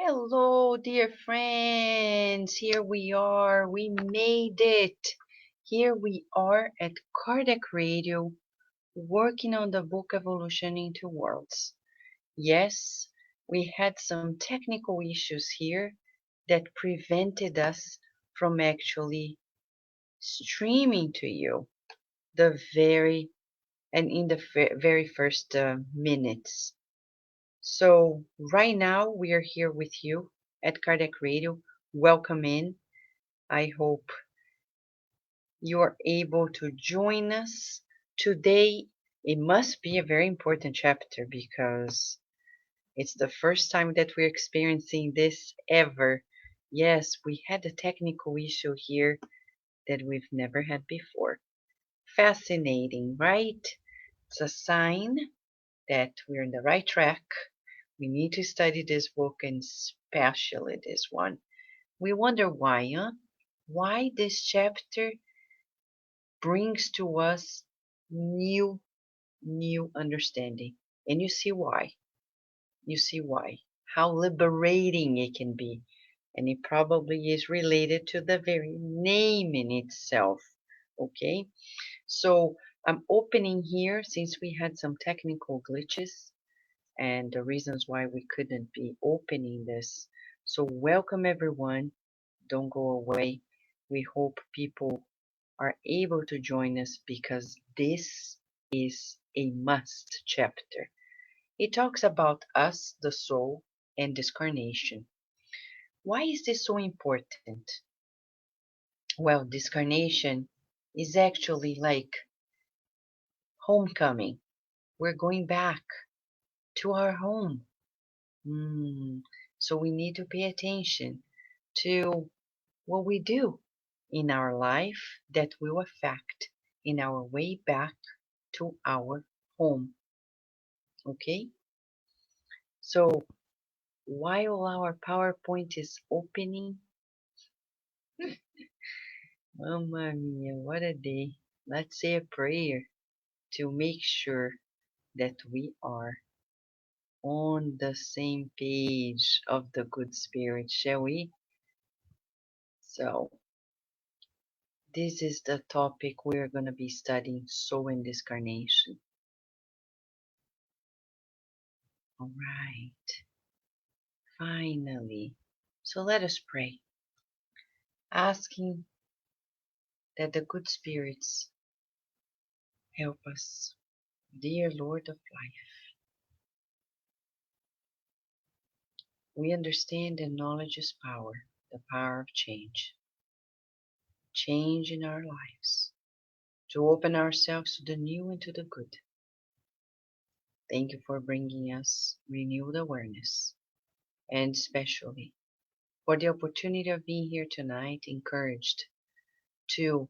Hello, dear friends. Here we are. We made it. Here we are at Kardec Radio, working on the book Evolution into Worlds. Yes, we had some technical issues here that prevented us from actually streaming to you the very and in the very first minutes. So right now we are here with you at Kardec Radio. Welcome in. I hope you are able to join us today. It must be a very important chapter because it's the first time that we're experiencing this ever. Yes, we had a technical issue here that we've never had before. Fascinating, right? It's a sign that we're on the right track. We need to study this book and especially this one. We wonder why, huh? Why this chapter brings to us new understanding. And you see why. You see why. How liberating it can be. And it probably is related to the very name in itself. Okay? So I'm opening here since we had some technical glitches and the reasons why we couldn't be opening this. So welcome everyone. Don't go away. We hope people are able to join us because this is a must chapter. It talks about us, the soul, and discarnation. Why is this so important? Well, discarnation is actually like homecoming. We're going back to our home. So we need to pay attention to what we do in our life that will affect in our way back to our home. Okay? So while our PowerPoint is opening, Mamma mia, what a day. Let's say a prayer to make sure that we are on the same page of the good spirit, shall we? So, this is the topic we're going to be studying, soul and discarnation. All right, finally. So let us pray, asking that the good spirits help us. Dear Lord of life, we understand that knowledge is power, the power of change. Change in our lives, to open ourselves to the new and to the good. Thank you for bringing us renewed awareness, and especially for the opportunity of being here tonight, encouraged to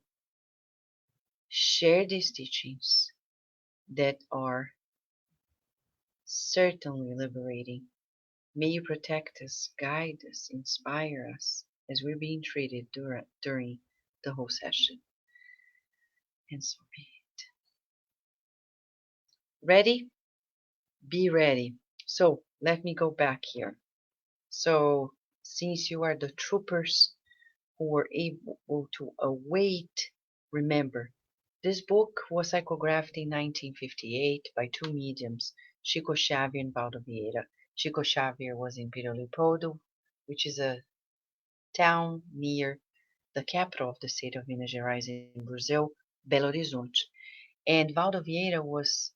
share these teachings that are certainly liberating. May you protect us, guide us, inspire us as we're being treated during the whole session. And so be it. Ready? Be ready. So let me go back here. So since you are the troopers who were able to await, remember, this book was psychographed in 1958 by two mediums, Chico Xavier and Valdo Vieira. Chico Xavier was in Vila Leopoldo, which is a town near the capital of the state of Minas Gerais in Brazil, Belo Horizonte. And Valdo Vieira was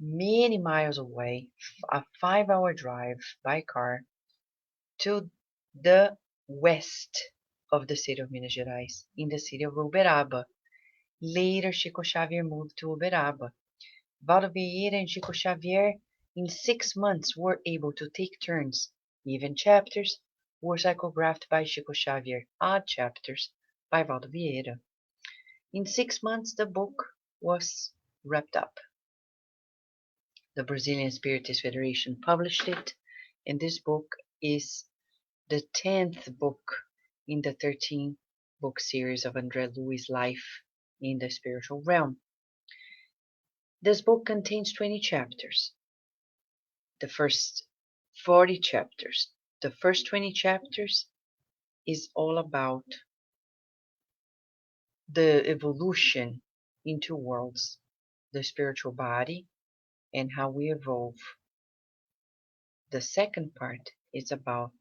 many miles away, a 5-hour drive by car to the west of the state of Minas Gerais, in the city of Uberaba. Later, Chico Xavier moved to Uberaba. Valdo Vieira and Chico Xavier, in 6 months, were able to take turns. Even chapters were psychographed by Chico Xavier, odd chapters by Valdo Vieira. In 6 months, the book was wrapped up. The Brazilian Spiritist Federation published it, and this book is the 10th book in the 13-book series of André Luiz' life in the spiritual realm. This book contains 20 chapters. The first 40 chapters. The first 20 chapters is all about the evolution in two worlds, the spiritual body and how we evolve. The second part is about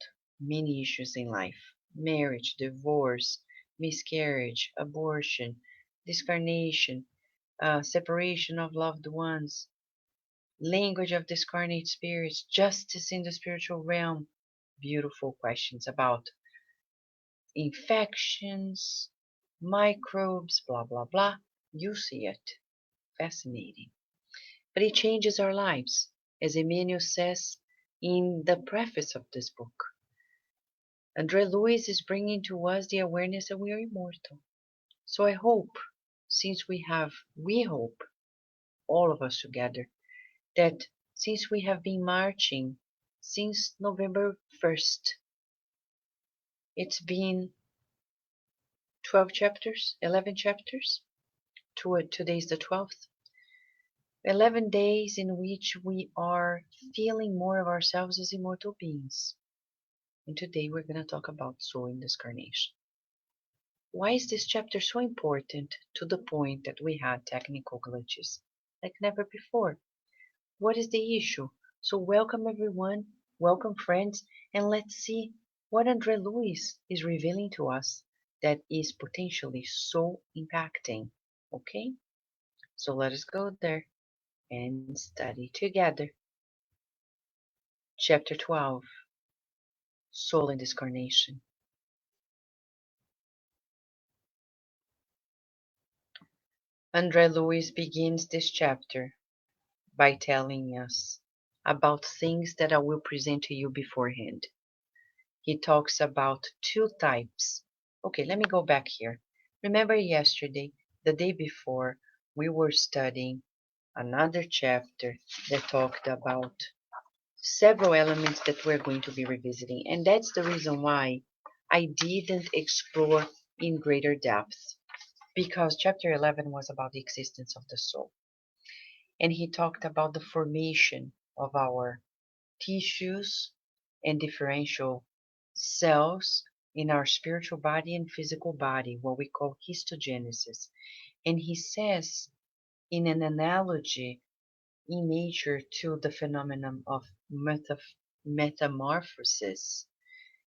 many issues in life: marriage, divorce, miscarriage, abortion, discarnation, separation of loved ones, language of discarnate spirits, justice in the spiritual realm. Beautiful questions about infections, microbes, blah, blah, blah. You see it. Fascinating. But it changes our lives, as Emmanuel says in the preface of this book. Andre Luiz is bringing to us the awareness that we are immortal. So I hope, since we hope, all of us together, that since we have been marching since November 1st, it's been 12 chapters, 11 chapters, today's the 12th, 11 days in which we are feeling more of ourselves as immortal beings. And today we're going to talk about soul in discarnation. Why is this chapter so important, to the point that we had technical glitches like never before? What is the issue? So welcome everyone, welcome friends, and let's see what Andre Luiz is revealing to us that is potentially so impacting. Okay? So let us go there and study together. Chapter 12, Soul in Discarnation. Andre Luiz begins this chapter by telling us about things that I will present to you beforehand. He talks about two types. Okay, let me go back here. Remember yesterday, the day before, we were studying another chapter that talked about several elements that we're going to be revisiting. And that's the reason why I didn't explore in greater depth, because chapter 11 was about the existence of the soul. And he talked about the formation of our tissues and differential cells in our spiritual body and physical body, what we call histogenesis. And he says, in an analogy in nature to the phenomenon of metamorphosis,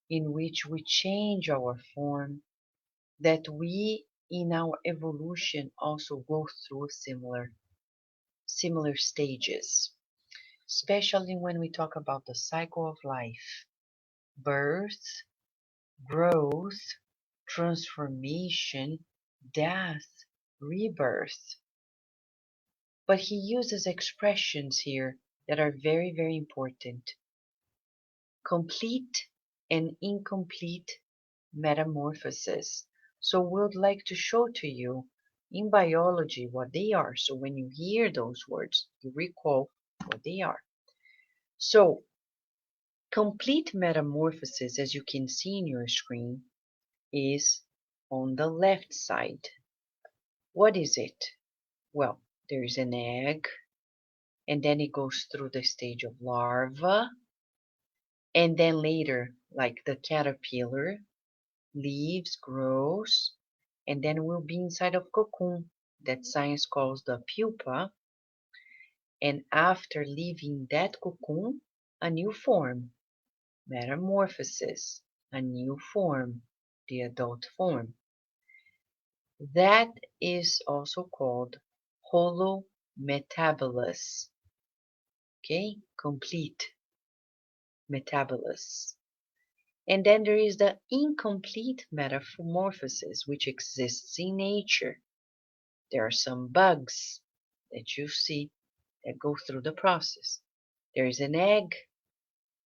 in which we change our form, that we in our evolution also go through similar stages, especially when we talk about the cycle of life: birth, growth, transformation, death, rebirth. But he uses expressions here that are very, very important: complete and incomplete metamorphosis. So we would like to show to you in biology what they are. So when you hear those words, you recall what they are. So complete metamorphosis, as you can see in your screen, is on the left side. What is it? Well, there is an egg, and then it goes through the stage of larva, and then later, like the caterpillar, leaves, grows, and then will be inside of cocoon that science calls the pupa. And after leaving that cocoon, a new form, metamorphosis, a new form, the adult form. That is also called holometabolous. Okay, complete metabolous. And then there is the incomplete metamorphosis, which exists in nature. There are some bugs that you see that go through the process. There is an egg,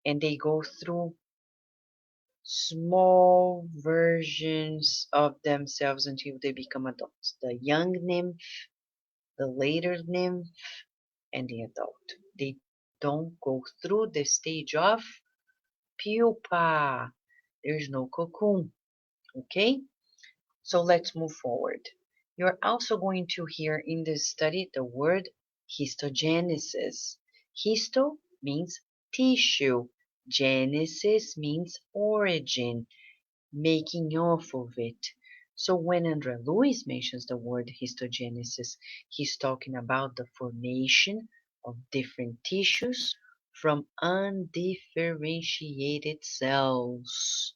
and they go through small versions of themselves until they become adults. The young nymph, the later nymph, and the adult. They don't go through the stage of pupa. There is no cocoon. Okay? So let's move forward. You're also going to hear in this study the word histogenesis. Histo means tissue, Genesis means origin, making off of it. So when André Luiz mentions the word histogenesis, he's talking about the formation of different tissues from undifferentiated cells.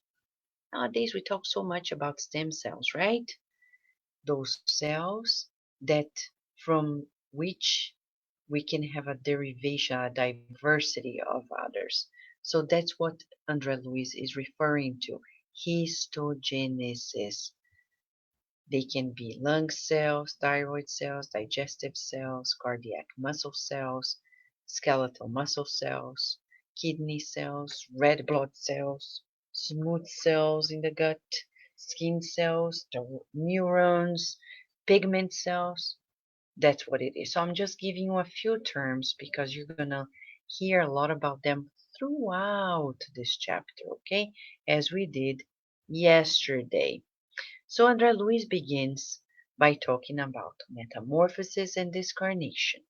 Nowadays we talk so much about stem cells, right? Those cells that from which we can have a derivation, a diversity of others. So that's what André Luiz is referring to. Histogenesis. They can be lung cells, thyroid cells, digestive cells, cardiac muscle cells, skeletal muscle cells, kidney cells, red blood cells, smooth cells in the gut, skin cells, the neurons, pigment cells. That's what it is. So I'm just giving you a few terms because you're going to hear a lot about them throughout this chapter, okay? As we did yesterday. So André Luiz begins by talking about metamorphosis and discarnation.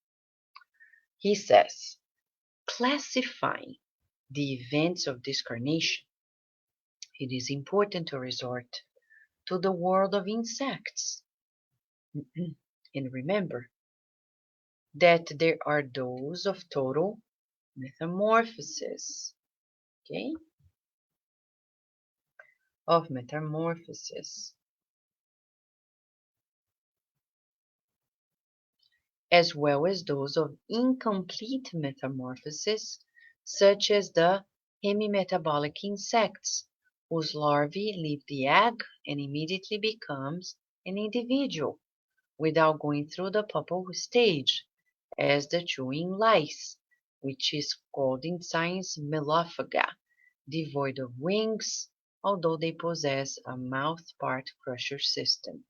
He says, classifying the events of discarnation, it is important to resort to the world of insects. And remember that there are those of total metamorphosis, okay? Of metamorphosis, as well as those of incomplete metamorphosis, such as the hemimetabolic insects, whose larvae leave the egg and immediately becomes an individual without going through the pupal stage, as the chewing lice, which is called in science melophaga, devoid of wings, although they possess a mouth-part crusher system.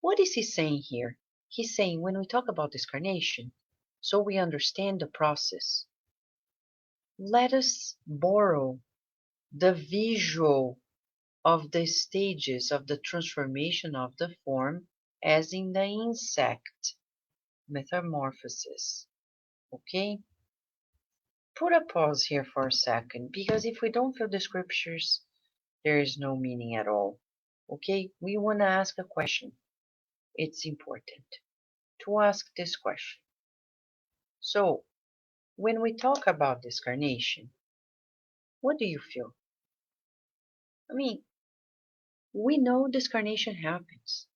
What is he saying here? He's saying when we talk about discarnation, so we understand the process, let us borrow the visual of the stages of the transformation of the form as in the insect metamorphosis. Okay? Put a pause here for a second, because if we don't feel the scriptures, there is no meaning at all. Okay? We want to ask a question. It's important to ask this question. So, when we talk about discarnation, what do you feel? I mean, we know discarnation happens,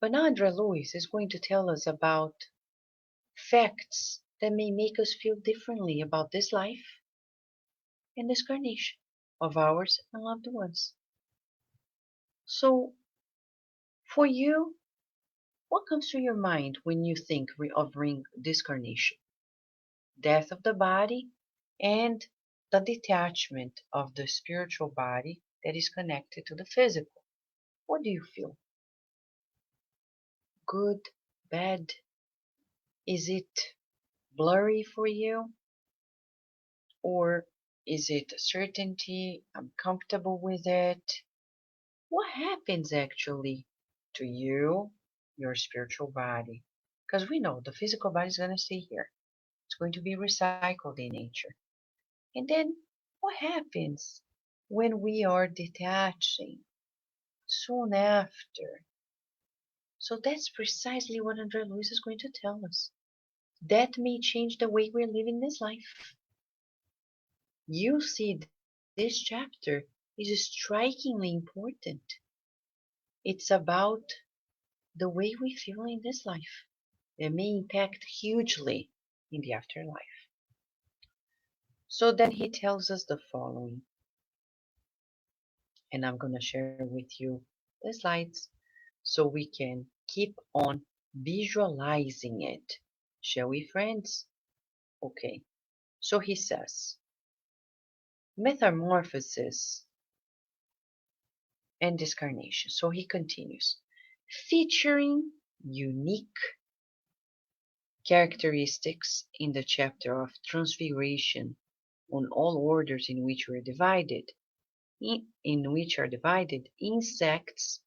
but now André Luiz is going to tell us about facts that may make us feel differently about this life and discarnation of ours and loved ones. So, for you, what comes to your mind when you think of discarnation? Death of the body and the detachment of the spiritual body that is connected to the physical. What do you feel? Good? Bad? Is it blurry for you? Or is it a certainty? I'm comfortable with it. What happens actually to you, your spiritual body? Because we know the physical body is going to stay here. It's going to be recycled in nature. And then what happens when we are detaching soon after? So that's precisely what André Luiz is going to tell us. That may change the way we're living this life. You see, this chapter is strikingly important. It's about the way we feel in this life. It may impact hugely in the afterlife. So then he tells us the following, and I'm going to share with you the slides so we can keep on visualizing it. Shall we, friends? Okay, so he says, metamorphosis and discarnation. So he continues, featuring unique characteristics in the chapter of transfiguration on all orders in which we are divided, insects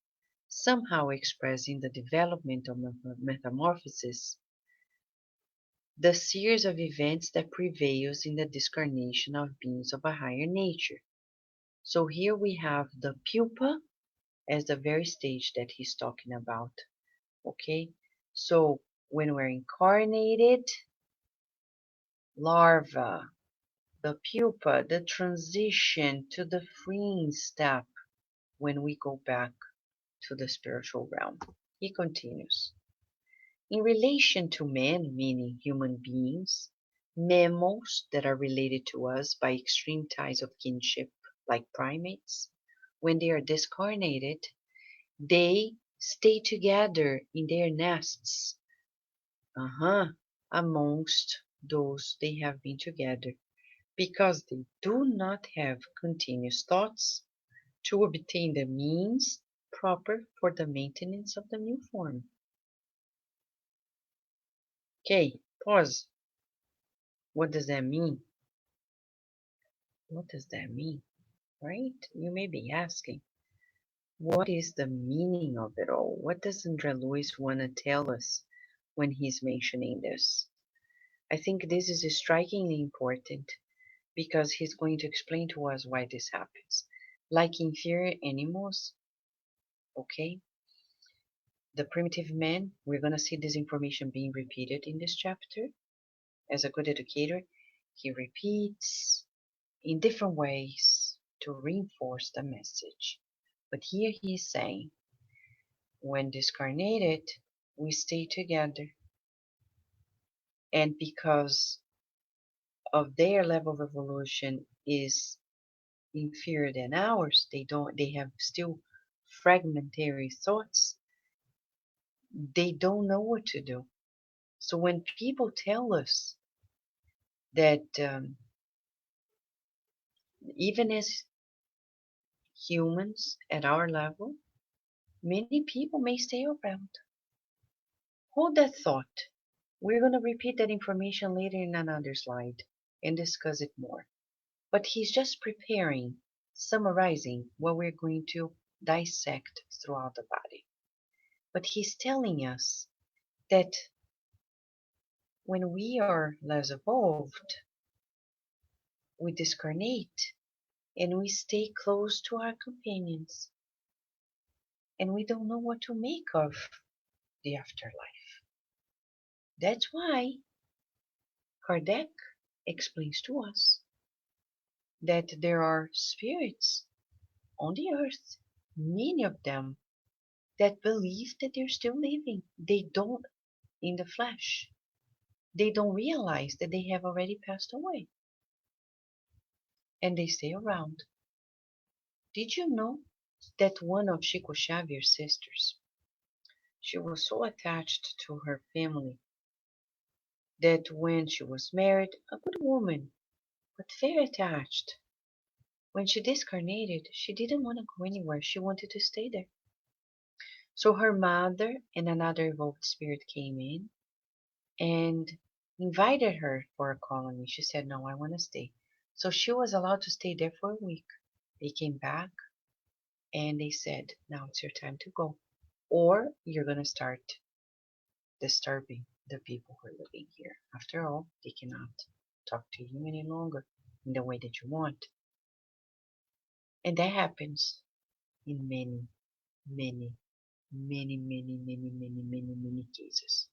somehow expressing the development of metamorphosis the series of events that prevails in the discarnation of beings of a higher nature. So here we have the pupa as the very stage that he's talking about. Okay, so when we're incarnated, larva, the pupa, the transition to the freeing step when we go back to the spiritual realm. He continues. In relation to men, meaning human beings, mammals that are related to us by extreme ties of kinship, like primates, when they are discarnated, they stay together in their nests, amongst those they have been together, because they do not have continuous thoughts to obtain the means proper for the maintenance of the new form. Okay, pause. What does that mean? What does that mean? Right? You may be asking, what is the meaning of it all? What does Luiz want to tell us when he's mentioning this? I think this is strikingly important because he's going to explain to us why this happens. Like inferior animals, okay, the primitive man, we're going to see this information being repeated in this chapter. As a good educator, he repeats in different ways to reinforce the message. But here he is saying, when discarnated, we stay together. And because of their level of evolution is inferior than ours, they have still fragmentary thoughts, they don't know what to do. So when people tell us that even as humans at our level, many people may stay around. Hold that thought. We're going to repeat that information later in another slide and discuss it more. But he's just preparing, summarizing what we're going to dissect throughout the body. But he's telling us that when we are less evolved, we discarnate and we stay close to our companions. And we don't know what to make of the afterlife. That's why Kardec explains to us that there are spirits on the earth, many of them, that believe that they're still living. They don't in the flesh. They don't realize that they have already passed away. And they stay around. Did you know that one of Chico Xavier's sisters, she was so attached to her family that when she was married, a good woman, but very attached, when she discarnated, she didn't want to go anywhere. She wanted to stay there. So her mother and another evolved spirit came in and invited her for a colony. She said, no, I want to stay. So she was allowed to stay there for a week. They came back and they said, now it's your time to go. Or you're going to start disturbing the people who are living here. After all, they cannot talk to you any longer in the way that you want. And that happens in many, many, many, many, many, many, many, many cases.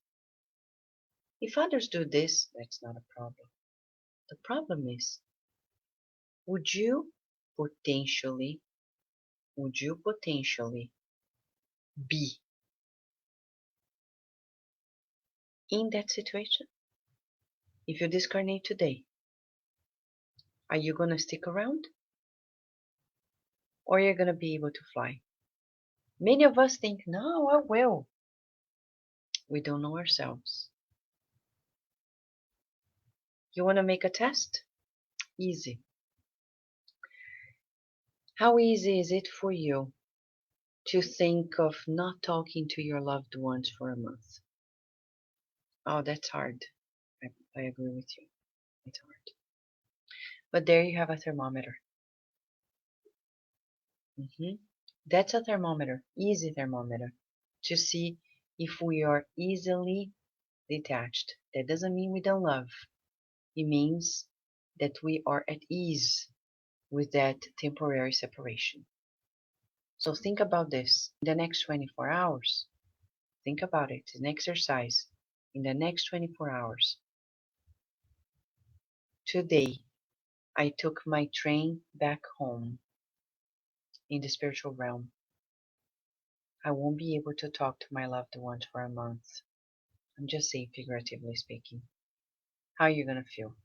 If others do this, that's not a problem. The problem is, would you potentially be in that situation? If you discarnate today, are you going to stick around? Or you're going to be able to fly? Many of us think, no, I will. We don't know ourselves. You want to make a test? Easy. How easy is it for you to think of not talking to your loved ones for a month? Oh, that's hard. I agree with you. It's hard. But there you have a thermometer. That's a thermometer, easy thermometer, to see if we are easily detached. That doesn't mean we don't love. It means that we are at ease with that temporary separation. So think about this in the next 24 hours. Think about it, an exercise. In the next 24 hours. Today, I took my train back home in the spiritual realm. I won't be able to talk to my loved ones for a month. I'm just saying, figuratively speaking. How are you going to feel?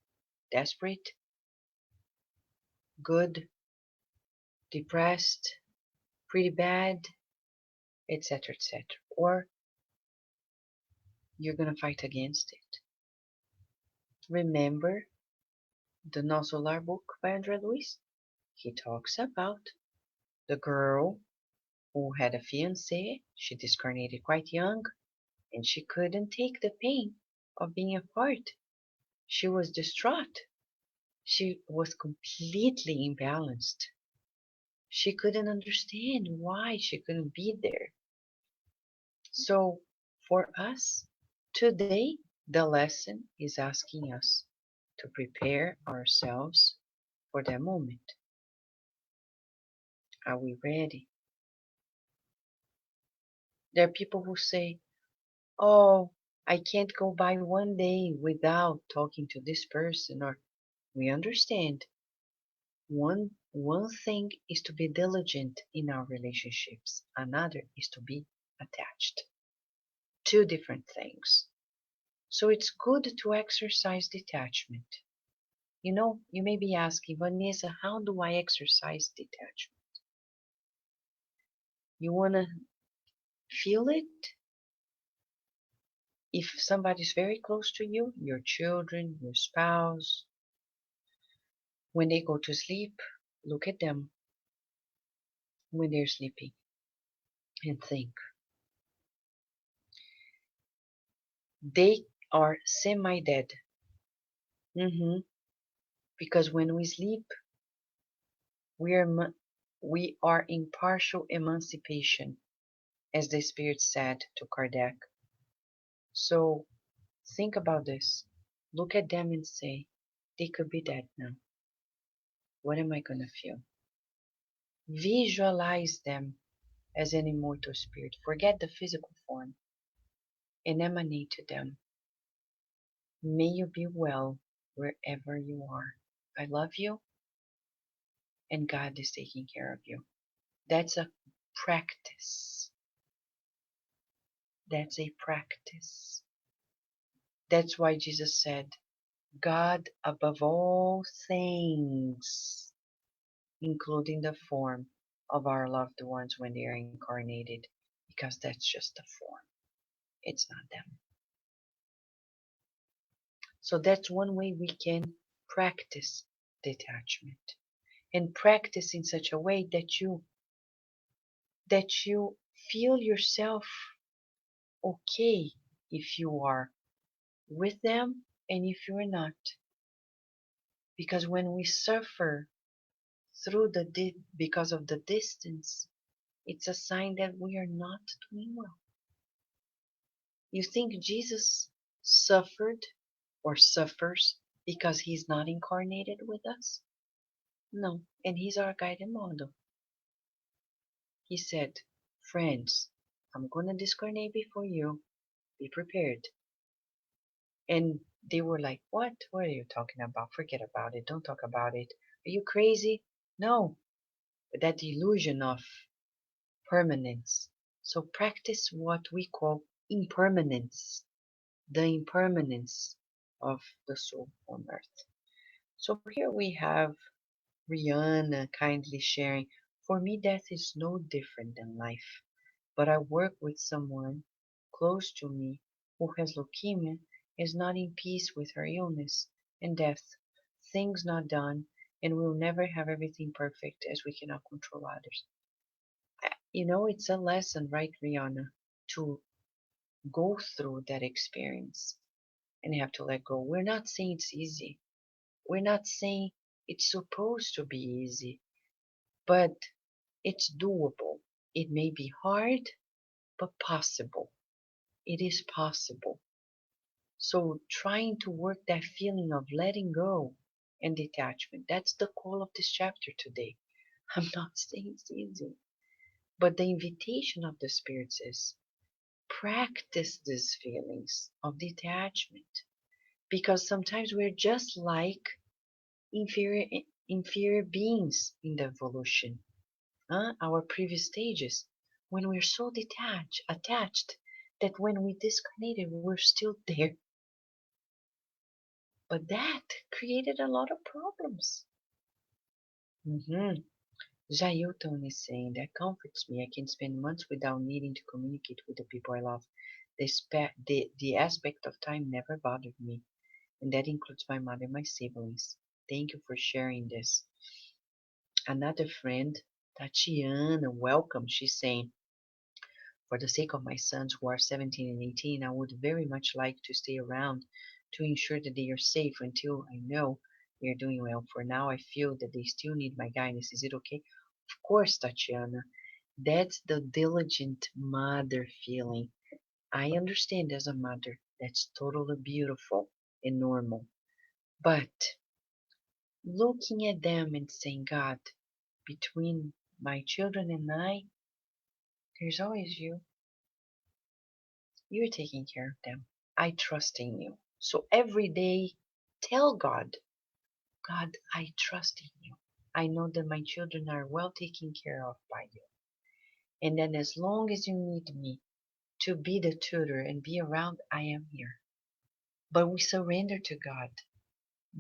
Desperate? Good? Depressed? Pretty bad? Etc. etc. Or you're going to fight against it. Remember the No Solar book by Luiz? He talks about the girl who had a fiancé. She discarnated quite young, and she couldn't take the pain of being apart. She was distraught. She was completely imbalanced. She couldn't understand why she couldn't be there. So, for us, today, the lesson is asking us to prepare ourselves for that moment. Are we ready? There are people who say, oh, I can't go by one day without talking to this person, or we understand. One thing is to be diligent in our relationships. Another is to be attached. Two different things. So it's good to exercise detachment. You know, you may be asking, Vanessa, how do I exercise detachment? You want to feel it? If somebody's very close to you, your children, your spouse, when they go to sleep, look at them when they're sleeping and think. They are semi-dead. Because when we sleep, we are in partial emancipation, as the Spirit said to Kardec. So think about this. Look at them and say, they could be dead now. What am I going to feel? Visualize them as an immortal spirit. Forget the physical form and emanate to them. May you be well wherever you are. I love you, and God is taking care of you. That's a practice. That's a practice. That's why Jesus said, God above all things, including the form of our loved ones when they are incarnated, because that's just a form. It's not them. So that's one way we can practice detachment, and practice in such a way that you feel yourself okay if you are with them and if you're not. Because when we suffer through because of the distance, it's a sign that we are not doing well. You think Jesus suffered or suffers because he's not incarnated with us? No, and he's our guide and model. He said, friends, I'm going to discarnate before you. Be prepared. And they were like, what? What are you talking about? Forget about it. Don't talk about it. Are you crazy? No. But that illusion of permanence. So practice what we call impermanence. The impermanence of the soul on earth. So here we have Rihanna kindly sharing, for me death is no different than life, but I work with someone close to me who has leukemia, is not in peace with her illness and death, things not done, and will never have everything perfect as we cannot control others. You know, it's a lesson, right, Rihanna, to go through that experience and have to let go. We're not saying it's easy. We're not saying it's supposed to be easy, but it's doable. It may be hard, but possible. It is possible. So trying to work that feeling of letting go and detachment. That's the call of this chapter today. I'm not saying it's easy, but the invitation of the spirits is practice these feelings of detachment, because sometimes we're just like inferior inferior beings in the evolution, our previous stages, when we're so attached, that when we discarnated, we're still there. But that created a lot of problems. Jailton is saying that comforts me. I can spend months without needing to communicate with the people I love. The aspect of time never bothered me, and that includes my mother and my siblings. Thank you for sharing this. Another friend, Tatiana, welcome. She's saying, for the sake of my sons who are 17 and 18, I would very much like to stay around to ensure that they are safe until I know they are doing well. For now, I feel that they still need my guidance. Is it okay? Of course, Tatiana. That's the diligent mother feeling. I understand as a mother. That's totally beautiful and normal. But looking at them and saying, God, between my children and I, there's always you. You're taking care of them. I trust in you. So every day, tell God, God, I trust in you. I know that my children are well taken care of by you. And then as long as you need me to be the tutor and be around, I am here. But we surrender to God.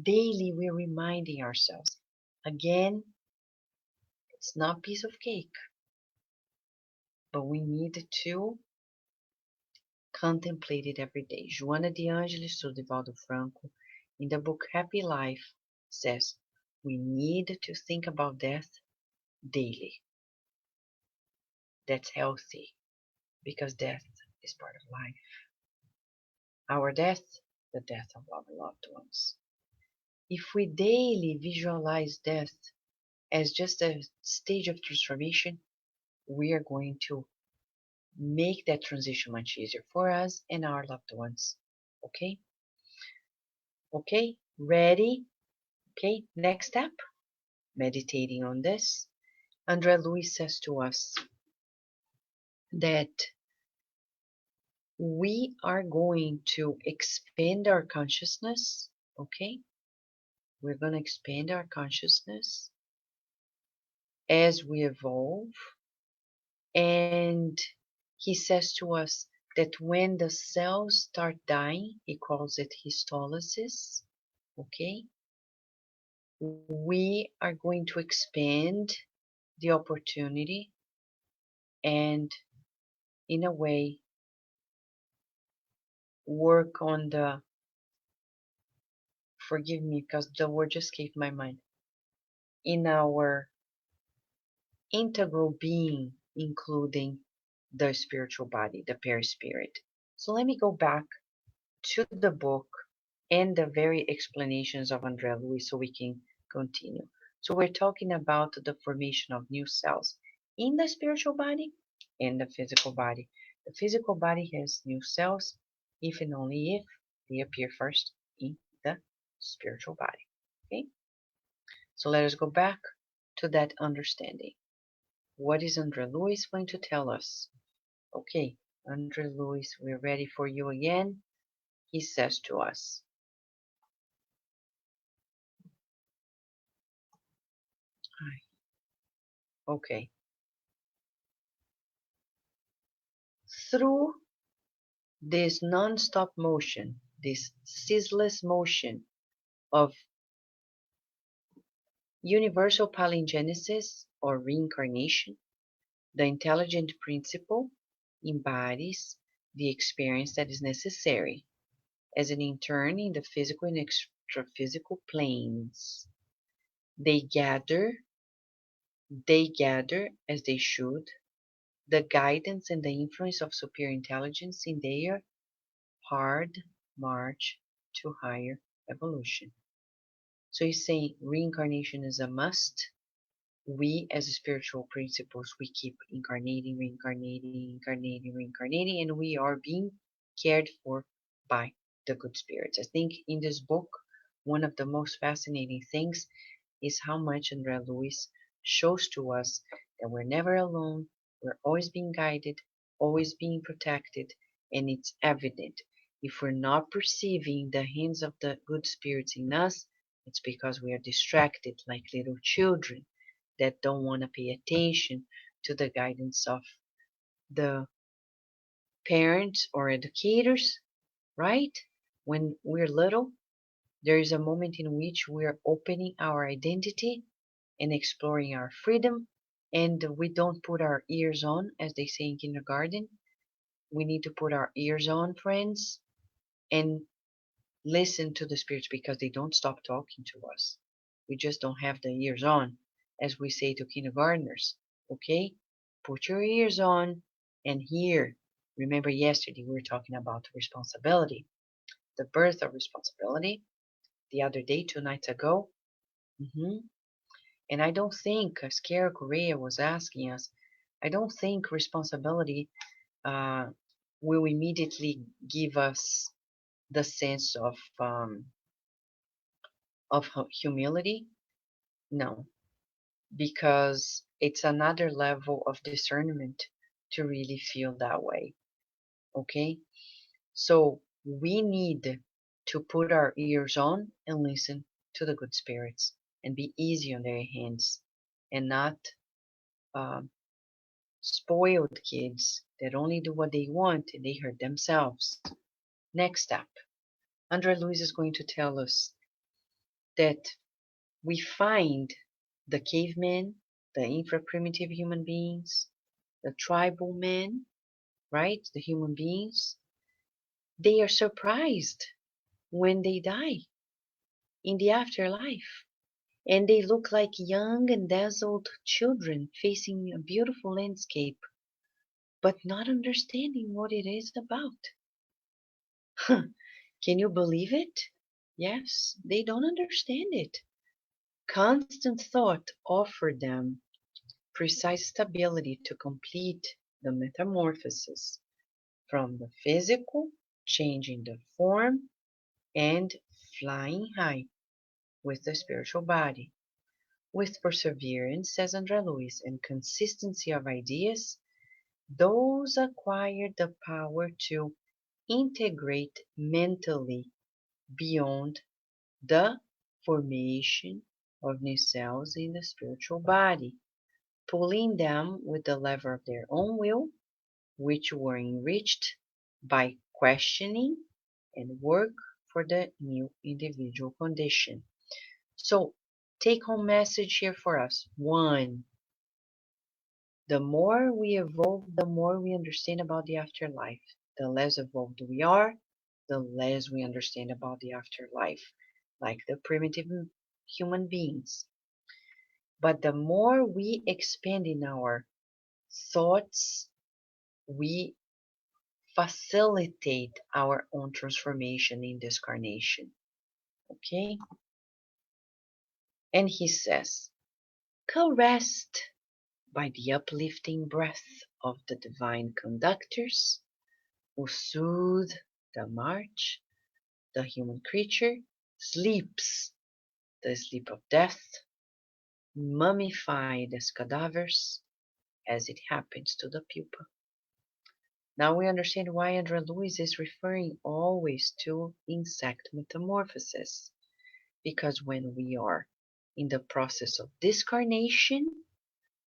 Daily, we're reminding ourselves. Again, it's not piece of cake, but we need to contemplate it every day. Joana de Angelis to Divaldo Franco, in the book Happy Life, says we need to think about death daily. That's healthy, because death is part of life. Our death, the death of our loved ones. If we daily visualize death as just a stage of transformation, we are going to make that transition much easier for us and our loved ones. Okay? Okay? Ready? Okay, next step. Meditating on this. Andre Luiz says to us that we are going to expand our consciousness. Okay? We're going to expand our consciousness as we evolve. And he says to us that when the cells start dying, he calls it histolysis. Okay? We are going to expand the opportunity and, in a way, work on the, forgive me because the word just escaped my mind, in our integral being, including the spiritual body, the perispirit. So let me go back to the book and the very explanations of Andrea Luiz so we can continue. So we're talking about the formation of new cells in the spiritual body and the physical body. The physical body has new cells if and only if they appear first in the spiritual body. Okay? So let us go back to that understanding. What is Andre Luiz going to tell us? Okay, Andre Luiz, we're ready for you again. He says to us, okay, through this non-stop motion, this ceaseless motion of universal palingenesis or reincarnation, the intelligent principle embodies the experience that is necessary as an intern in the physical and extraphysical planes. They gather as they should the guidance and the influence of superior intelligence in their hard march to higher evolution. So he's saying reincarnation is a must. We as spiritual principles, we keep incarnating, and we are being cared for by the good spirits. I think in this book, one of the most fascinating things is how much Andrea Luiz shows to us that we're never alone, we're always being guided, always being protected, and it's evident. If we're not perceiving the hands of the good spirits in us, it's because we are distracted like little children that don't want to pay attention to the guidance of the parents or educators, right? When we're little, there is a moment in which we are opening our identity and exploring our freedom, and we don't put our ears on, as they say in kindergarten. We need to put our ears on, friends, and listen to the spirits because they don't stop talking to us. We just don't have the ears on, as we say to kindergartners. Okay? Put your ears on and hear. Remember, yesterday we were talking about responsibility, the birth of responsibility. The other day, 2 nights ago. hmm And I don't think, as Kara Correa was asking us, I don't think responsibility uh, will immediately give us the sense of humility. No, because it's another level of discernment to really feel that way. Okay, so we need to put our ears on and listen to the good spirits and be easy on their hands and not um, spoiled kids that only do what they want and they hurt themselves. Next step, Andre Luiz is going to tell us that we find the cavemen, the infra-primitive human beings, the tribal men, right? The human beings, they are surprised when they die in the afterlife. And they look like young and dazzled children facing a beautiful landscape, but not understanding what it is about. Can you believe it? Yes, they don't understand it. Constant thought offered them precise stability to complete the metamorphosis from the physical, changing the form, and flying high with the spiritual body. With perseverance, says André Luiz, and consistency of ideas, those acquired the power to integrate mentally beyond the formation of new cells in the spiritual body, pulling them with the lever of their own will, which were enriched by questioning and work for the new individual condition. So, take home message here for us. 1. The more we evolve, the more we understand about the afterlife. The less evolved we are, the less we understand about the afterlife, like the primitive human beings. But the more we expand in our thoughts, we facilitate our own transformation in discarnation. Okay? And he says, caressed by the uplifting breath of the divine conductors who soothe the march, the human creature sleeps the sleep of death, mummified as cadavers, as it happens to the pupa. Now we understand why André Luiz is referring always to insect metamorphosis, because when we are in the process of discarnation,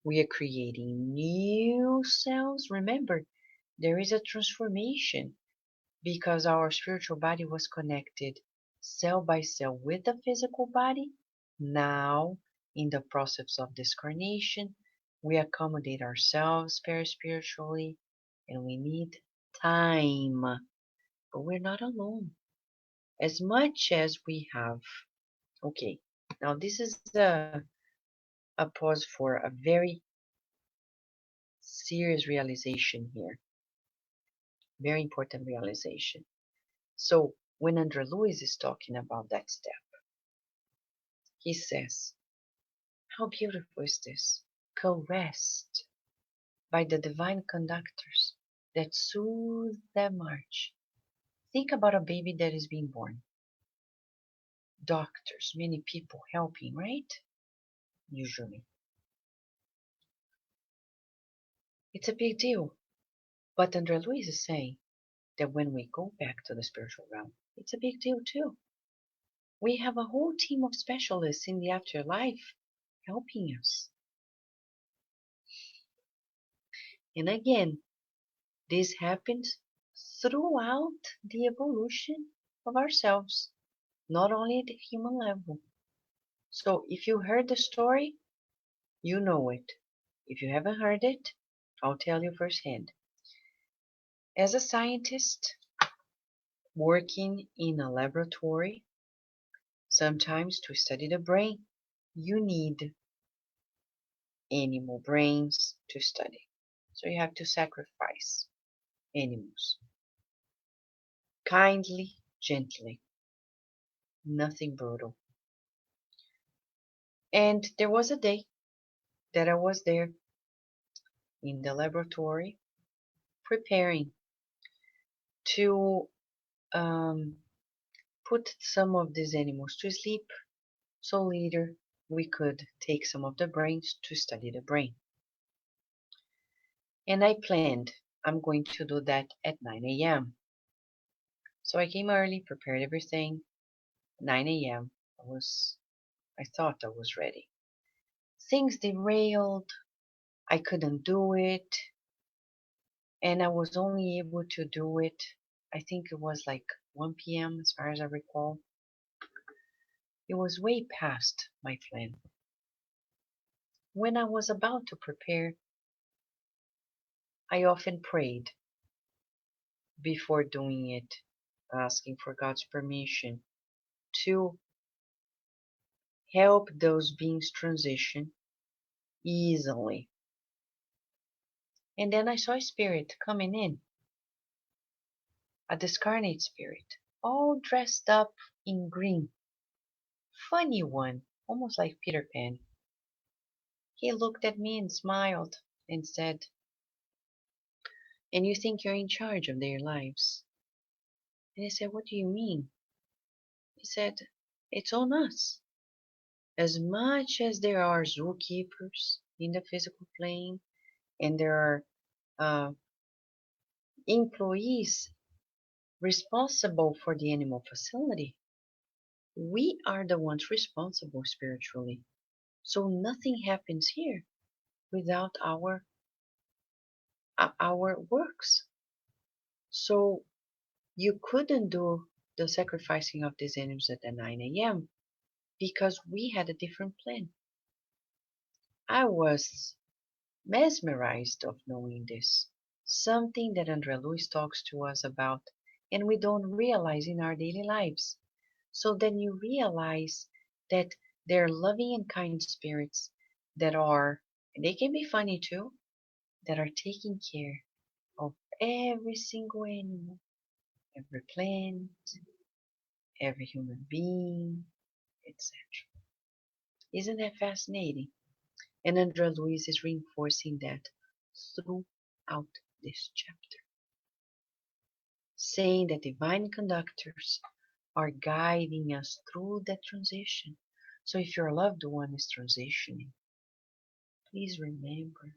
we are creating new cells. Remember, there is a transformation because our spiritual body was connected cell by cell with the physical body. Now, in the process of discarnation, we accommodate ourselves very spiritually and we need time. But we're not alone. As much as we have. Okay, now this is a pause for a very serious realization here. Very important realization. So, when André Luiz is talking about that step, he says, how beautiful is this? Caressed by the divine conductors that soothe their march, Think about a baby that is being born. Doctors, many people helping, right? Usually. It's a big deal. But Andre Luiz is saying that when we go back to the spiritual realm, it's a big deal too. We have a whole team of specialists in the afterlife helping us. And again, this happens throughout the evolution of ourselves, not only at the human level. So if you heard the story, you know it. If you haven't heard it, I'll tell you firsthand. As a scientist working in a laboratory, sometimes to study the brain, you need animal brains to study. So you have to sacrifice animals. Kindly, gently, nothing brutal. And there was a day that I was there in the laboratory preparing to put some of these animals to sleep so later we could take some of the brains to study the brain. And I planned I'm going to do that at 9 a.m. So I came early, prepared everything. 9 a.m. I thought I was ready. Things derailed. I couldn't do it. And I was only able to do it, I think it was like 1 p.m. as far as I recall. It was way past my plan. When I was about to prepare, I often prayed before doing it, asking for God's permission to help those beings transition easily. And then I saw a spirit coming in, a discarnate spirit, all dressed up in green. Funny one, almost like Peter Pan. He looked at me and smiled and said, "And you think you're in charge of their lives?" And I said, "What do you mean?" He said, "It's on us. As much as there are zookeepers in the physical plane and there are employees responsible for the animal facility, we are the ones responsible spiritually. So nothing happens here without our works. So you couldn't do the sacrificing of these animals at the 9 a.m. because we had a different plan." I was mesmerized of knowing this, something that Andre Luiz talks to us about and we don't realize in our daily lives. So then you realize that they're loving and kind spirits that are, and they can be funny too, that are taking care of every single animal, every plant, every human being, etc. Isn't that fascinating? And Andre Luiz is reinforcing that throughout this chapter, saying that divine conductors are guiding us through that transition. So if your loved one is transitioning, please remember,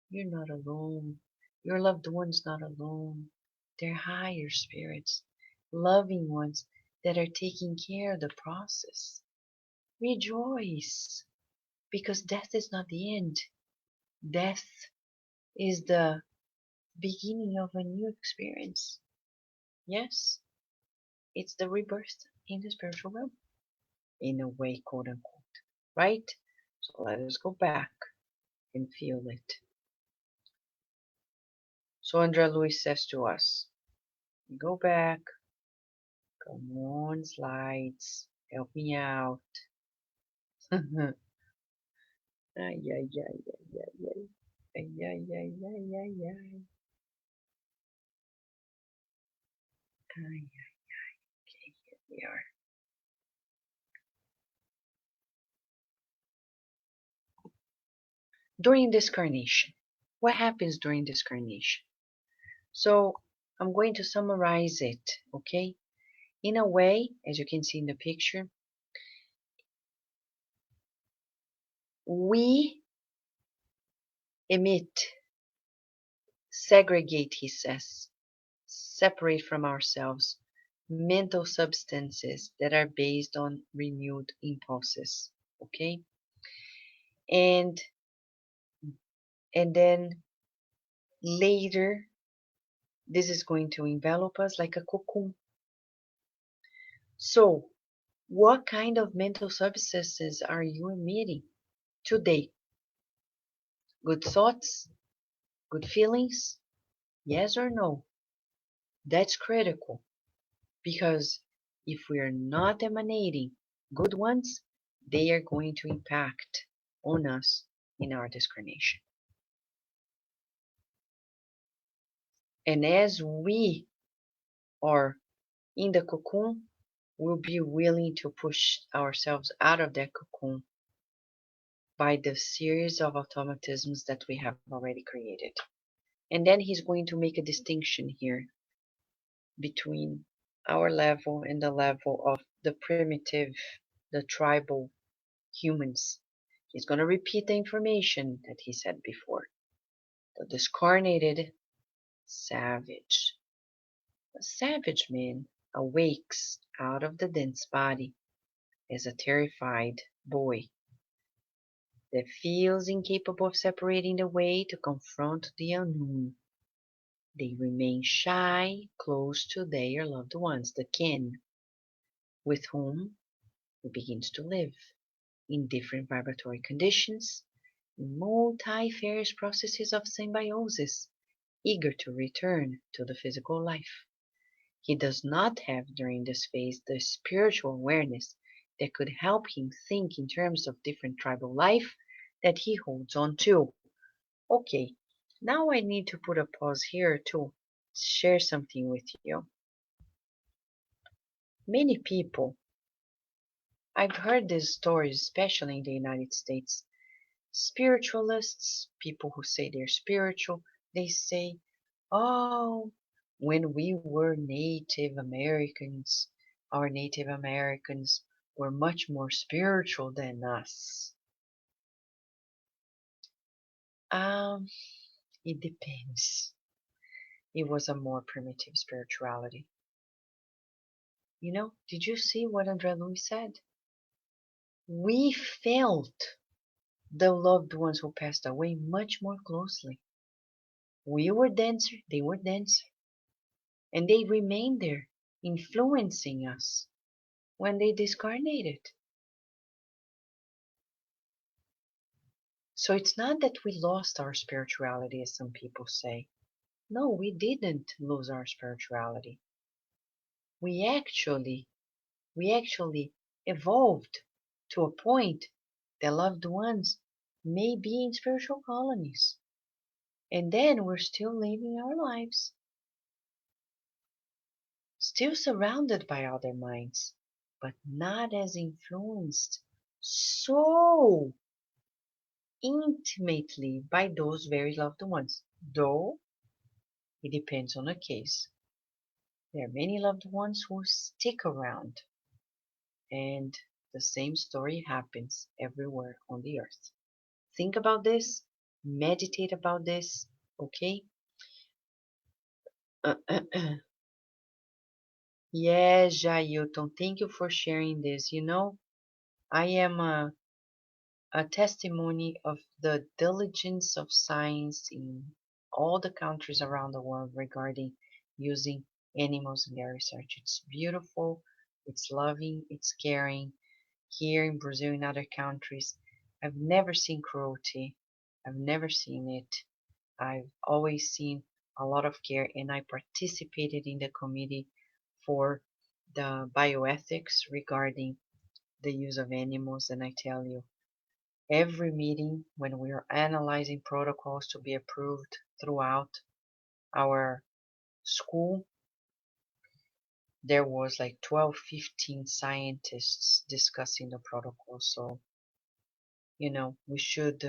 you're not alone. Your loved one's not alone. They're higher spirits, loving ones that are taking care of the process. Rejoice, because death is not the end. Death is the beginning of a new experience. Yes, it's the rebirth in the spiritual realm, in a way, quote unquote. Right? So let us go back and feel it. So Andrea Luiz says to us, go back, come on, slides, help me out. Ay, ay, ay, ay, ay, ay. Ay, ay, ay, ay, ay, ay. Ay, okay, here we are. During discarnation. What happens during discarnation? So I'm going to summarize it, okay? In a way, as you can see in the picture, we emit, segregate, he says, separate from ourselves mental substances that are based on renewed impulses, okay? And then later, this is going to envelop us like a cocoon. So, what kind of mental substances are you emitting today? Good thoughts? Good feelings? Yes or no? That's critical because if we are not emanating good ones, they are going to impact on us in our discarnation. And as we are in the cocoon, we'll be willing to push ourselves out of that cocoon by the series of automatisms that we have already created. And then he's going to make a distinction here between our level and the level of the primitive, the tribal humans. He's going to repeat the information that he said before. The discarnated savage. A savage man awakes out of the dense body as a terrified boy that feels incapable of separating the way to confront the unknown. They remain shy, close to their loved ones, the kin, with whom he begins to live in different vibratory conditions, in multifarious processes of symbiosis, eager to return to the physical life. He does not have during this phase the spiritual awareness that could help him think in terms of different tribal life that he holds on to. Okay, now I need to put a pause here to share something with you. Many people, I've heard these stories, especially in the United States, spiritualists, people who say they're spiritual, they say, oh, when we were Native Americans, our Native Americans were much more spiritual than us. Um, it depends. It was a more primitive spirituality. You know, did you see what André Luiz said? We felt the loved ones who passed away much more closely. We were denser, they were denser, and they remained there, influencing us when they discarnated. So it's not that we lost our spirituality, as some people say. No, we didn't lose our spirituality. We actually, we actually evolved to a point that loved ones may be in spiritual colonies. And then we're still living our lives, still surrounded by other minds, but not as influenced so intimately by those very loved ones, though it depends on the case. There are many loved ones who stick around, and the same story happens everywhere on the earth. Think about this, meditate about this, okay? Yes, Jailton, thank you for sharing this. You know, I am a testimony of the diligence of science in all the countries around the world regarding using animals in their research. It's beautiful, it's loving, it's caring. Here in Brazil and other countries, I've never seen cruelty. I've never seen it. I've always seen a lot of care, and I participated in the committee for the bioethics regarding the use of animals, and I tell you, every meeting when we are analyzing protocols to be approved throughout our school, there was like 12, 15 scientists discussing the protocol. So, you know, we should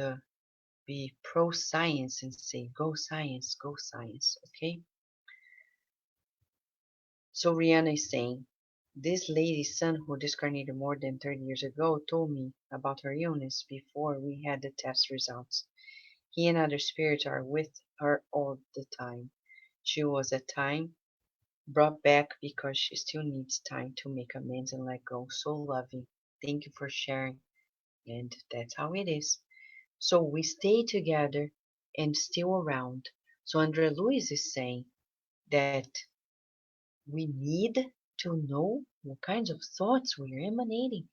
be pro-science and say, go science, okay? So Rihanna is saying, this lady's son who discarnated more than 30 years ago told me about her illness before we had the test results. He and other spirits are with her all the time. She was at time brought back because she still needs time to make amends and let go. So loving. Thank you for sharing. And that's how it is. So we stay together and still around. So Andre Luiz is saying that we need to know what kinds of thoughts we are emanating.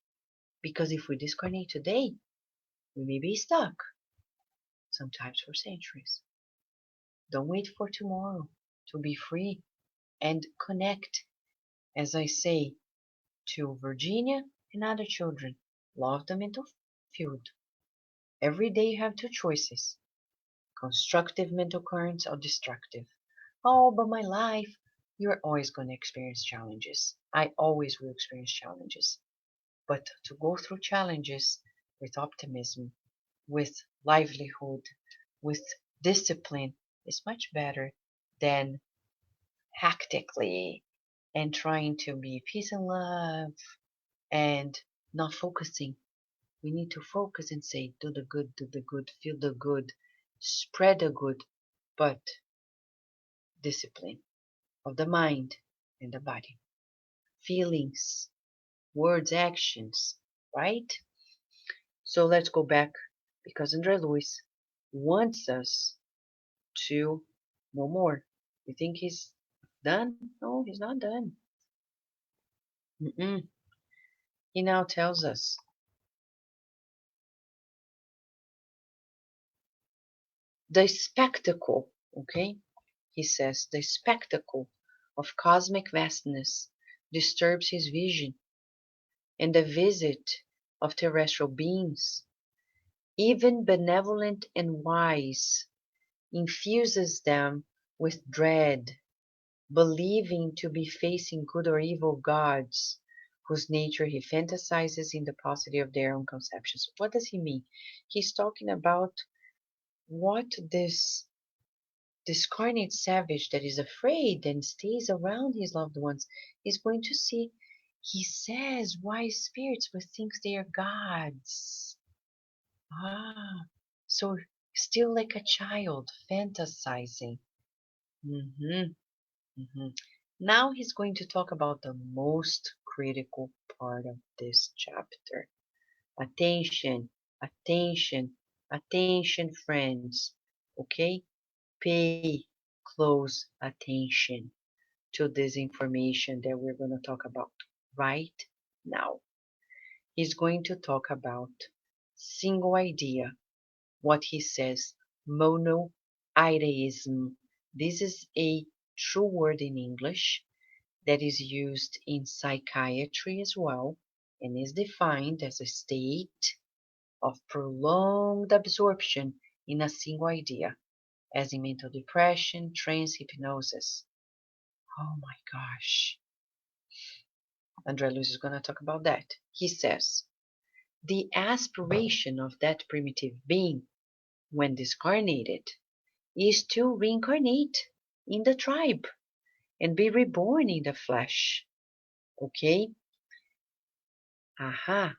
Because if we discarnate today, we may be stuck, sometimes for centuries. Don't wait for tomorrow to be free and connect, as I say, to Virginia and other children. Love the mental field. Every day you have two choices: constructive mental currents or destructive. Oh, but my life, you're always going to experience challenges. I always will experience challenges. But to go through challenges with optimism, with livelihood, with discipline is much better than hectically and trying to be peace and love and not focusing. We need to focus and say, do the good, feel the good, spread the good, but discipline of the mind and the body. Feelings, words, actions, right? So let's go back because Andre Luiz wants us to know more. You think he's done? No, he's not done. Mm-mm. He now tells us the spectacle, okay? He says the spectacle of cosmic vastness disturbs his vision, and the visit of terrestrial beings, even benevolent and wise, infuses them with dread, believing to be facing good or evil gods, whose nature he fantasizes in the paucity of their own conceptions. What does he mean? He's talking about what this discarnate savage that is afraid and stays around his loved ones is going to see. He says wise spirits will think they are gods. Ah, so still like a child fantasizing. hmm hmm Now he's going to talk about the most critical part of this chapter. Attention, attention, attention, friends. Okay? Pay close attention to this information that we're going to talk about right now. He's going to talk about single idea, what he says, monoideism. This is a true word in English that is used in psychiatry as well and is defined as a state of prolonged absorption in a single idea, as in mental depression, trance, hypnosis. Oh my gosh. Andre Luiz is going to talk about that. He says, the aspiration of that primitive being, when discarnated, is to reincarnate in the tribe and be reborn in the flesh. Okay? Aha.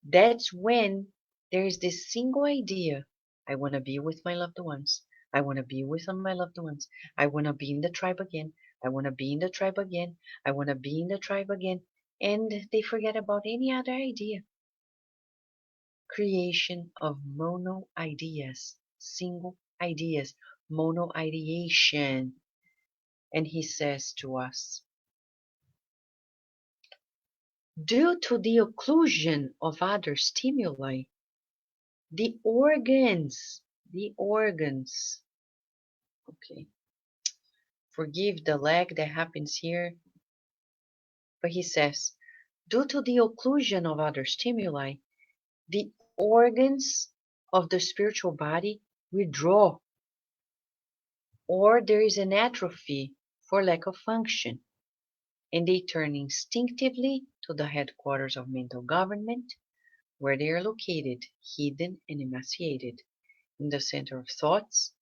That's when there is this single idea. I want to be with my loved ones. I want to be with my loved ones. I want to be in the tribe again. I want to be in the tribe again. I want to be in the tribe again. And they forget about any other idea. Creation of mono ideas, single ideas, mono ideation. And he says to us, due to the occlusion of other stimuli, the organs, okay, forgive the lag that happens here, but he says, due to the occlusion of other stimuli, the organs of the spiritual body withdraw, or there is an atrophy for lack of function, and they turn instinctively to the headquarters of mental government, where they are located, hidden and emaciated, in the center of thoughts,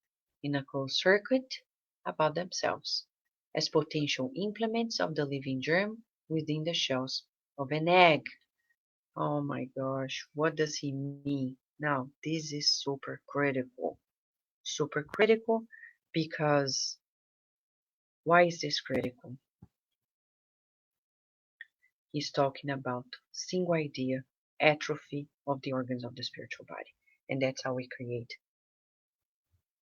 in a closed circuit about themselves. as potential implements of the living germ within the shells of an egg. Oh my gosh, what does he mean? Now, this is super critical. Super critical because why is this critical? He's talking about single idea, atrophy of the organs of the spiritual body. And that's how we create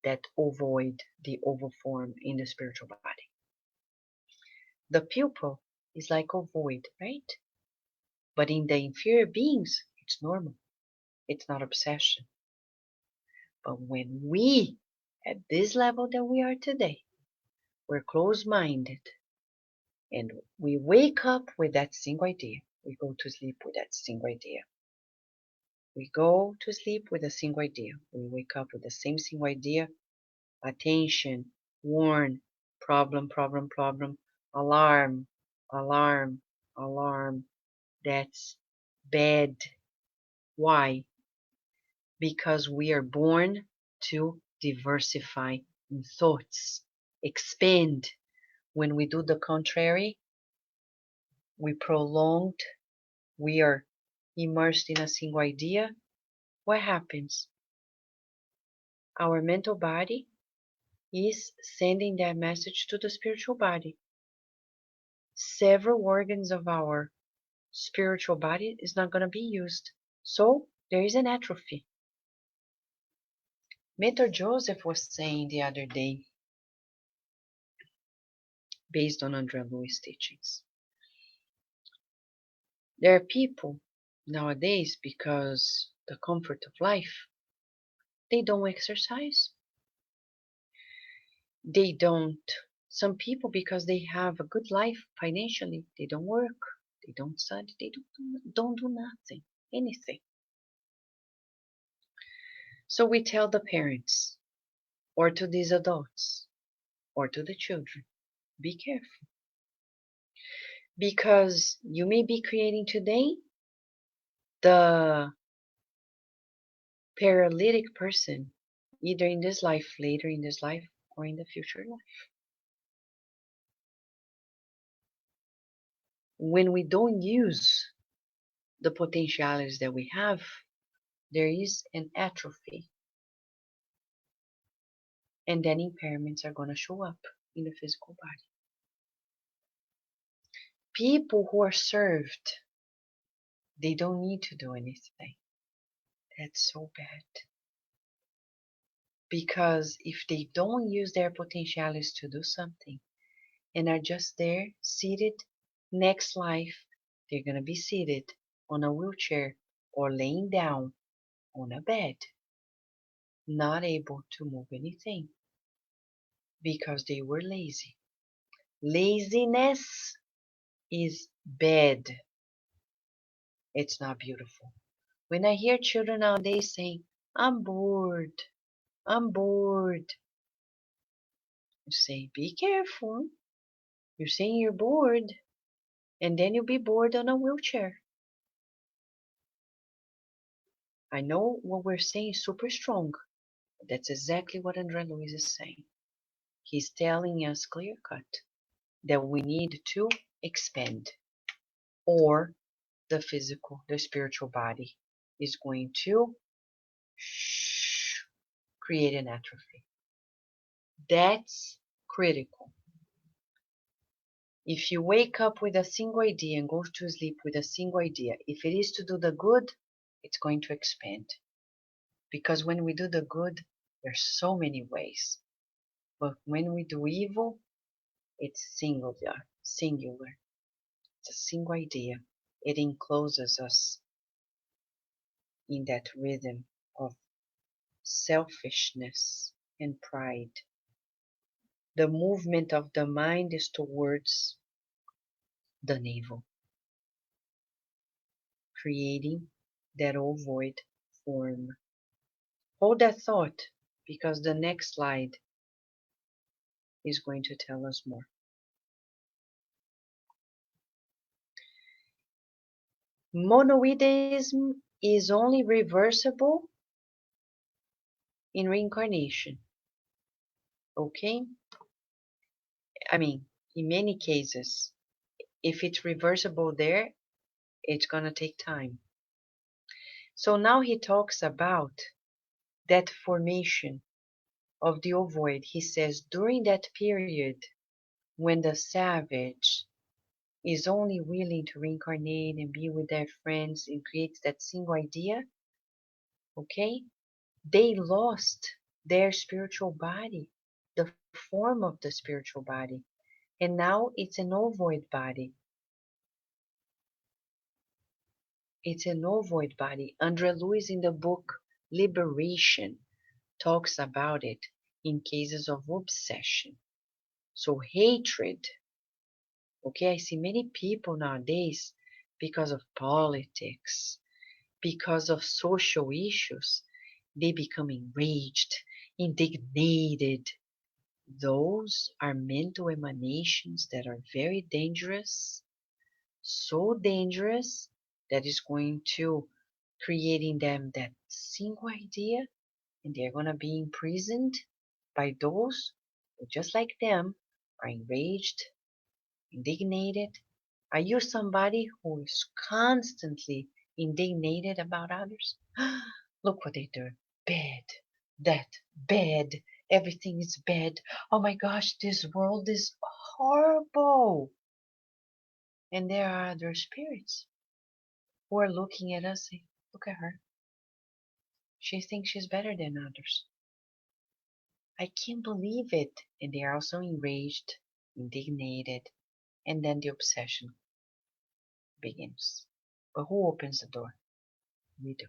that ovoid, the oval form in the spiritual body. The pupil is like ovoid, right? But in the inferior beings, it's normal. It's not obsession. But when we, at this level that we are today, we're closed-minded and we wake up with that single idea. We go to sleep with that single idea. We go to sleep with a single idea. We wake up with the same single idea. Attention, warn, problem, problem, problem, alarm, alarm, alarm. That's bad. Why? Because we are born to diversify in thoughts, expand. When we do the contrary, we prolonged, we are immersed in a single idea. What happens? Our mental body is sending that message to the spiritual body. Several organs of our spiritual body is not going to be used. So there is an atrophy. Mentor Joseph was saying the other day, based on André Luiz teachings, there are people nowadays, because the comfort of life, they don't exercise. They don't. Some people, because they have a good life financially, they don't work, they don't study, they don't do nothing, anything. So we tell the parents, or to these adults, or to the children, be careful. Because you may be creating today the paralytic person, either in this life, later in this life, or in the future life. When we don't use the potentialities that we have, there is an atrophy. And then impairments are going to show up in the physical body. People who are served, they don't need to do anything. That's so bad. Because if they don't use their potentialities to do something and are just there, seated, next life, they're going to be seated on a wheelchair or laying down on a bed, not able to move anything because they were lazy. Laziness is bad. It's not beautiful. When I hear children nowadays saying, I'm bored, I'm bored, you say, be careful. You're saying you're bored, and then you'll be bored on a wheelchair. I know what we're saying is super strong. But that's exactly what André Luiz is saying. He's telling us clear cut that we need to expand, or the physical, the spiritual body is going to create an atrophy. That's critical. If you wake up with a single idea and go to sleep with a single idea, if it is to do the good, it's going to expand. Because when we do the good, there's so many ways. But when we do evil, it's singular. It's a single idea. It encloses us in that rhythm of selfishness and pride. The movement of the mind is towards the navel, creating that ovoid form. Hold that thought, because the next slide is going to tell us more. Monoidism is only reversible in reincarnation. Okay? I mean, In many cases, if it's reversible there, it's going to take time. So now he talks about that formation of the ovoid. He says during that period when the savage is only willing to reincarnate and be with their friends and creates that single idea, okay, they lost their spiritual body, the form of the spiritual body, and now it's an ovoid body. It's an ovoid body. Andre Luiz in the book Liberation talks about it in cases of obsession. So hatred, okay, I see many people nowadays because of politics, because of social issues, they become enraged, indignated. Those are mental emanations that are very dangerous, so dangerous that is going to creating them that single idea, and they're going to be imprisoned by those who, just like them, are enraged, indignated. Are you somebody who is constantly indignated about others? Look what they do. Bad. That. Bad. Everything is bad. Oh my gosh, this world is horrible. And there are other spirits who are looking at us saying, look at her. She thinks she's better than others. I can't believe it. And they are also enraged, indignated, and then the obsession begins. But who opens the door? We do.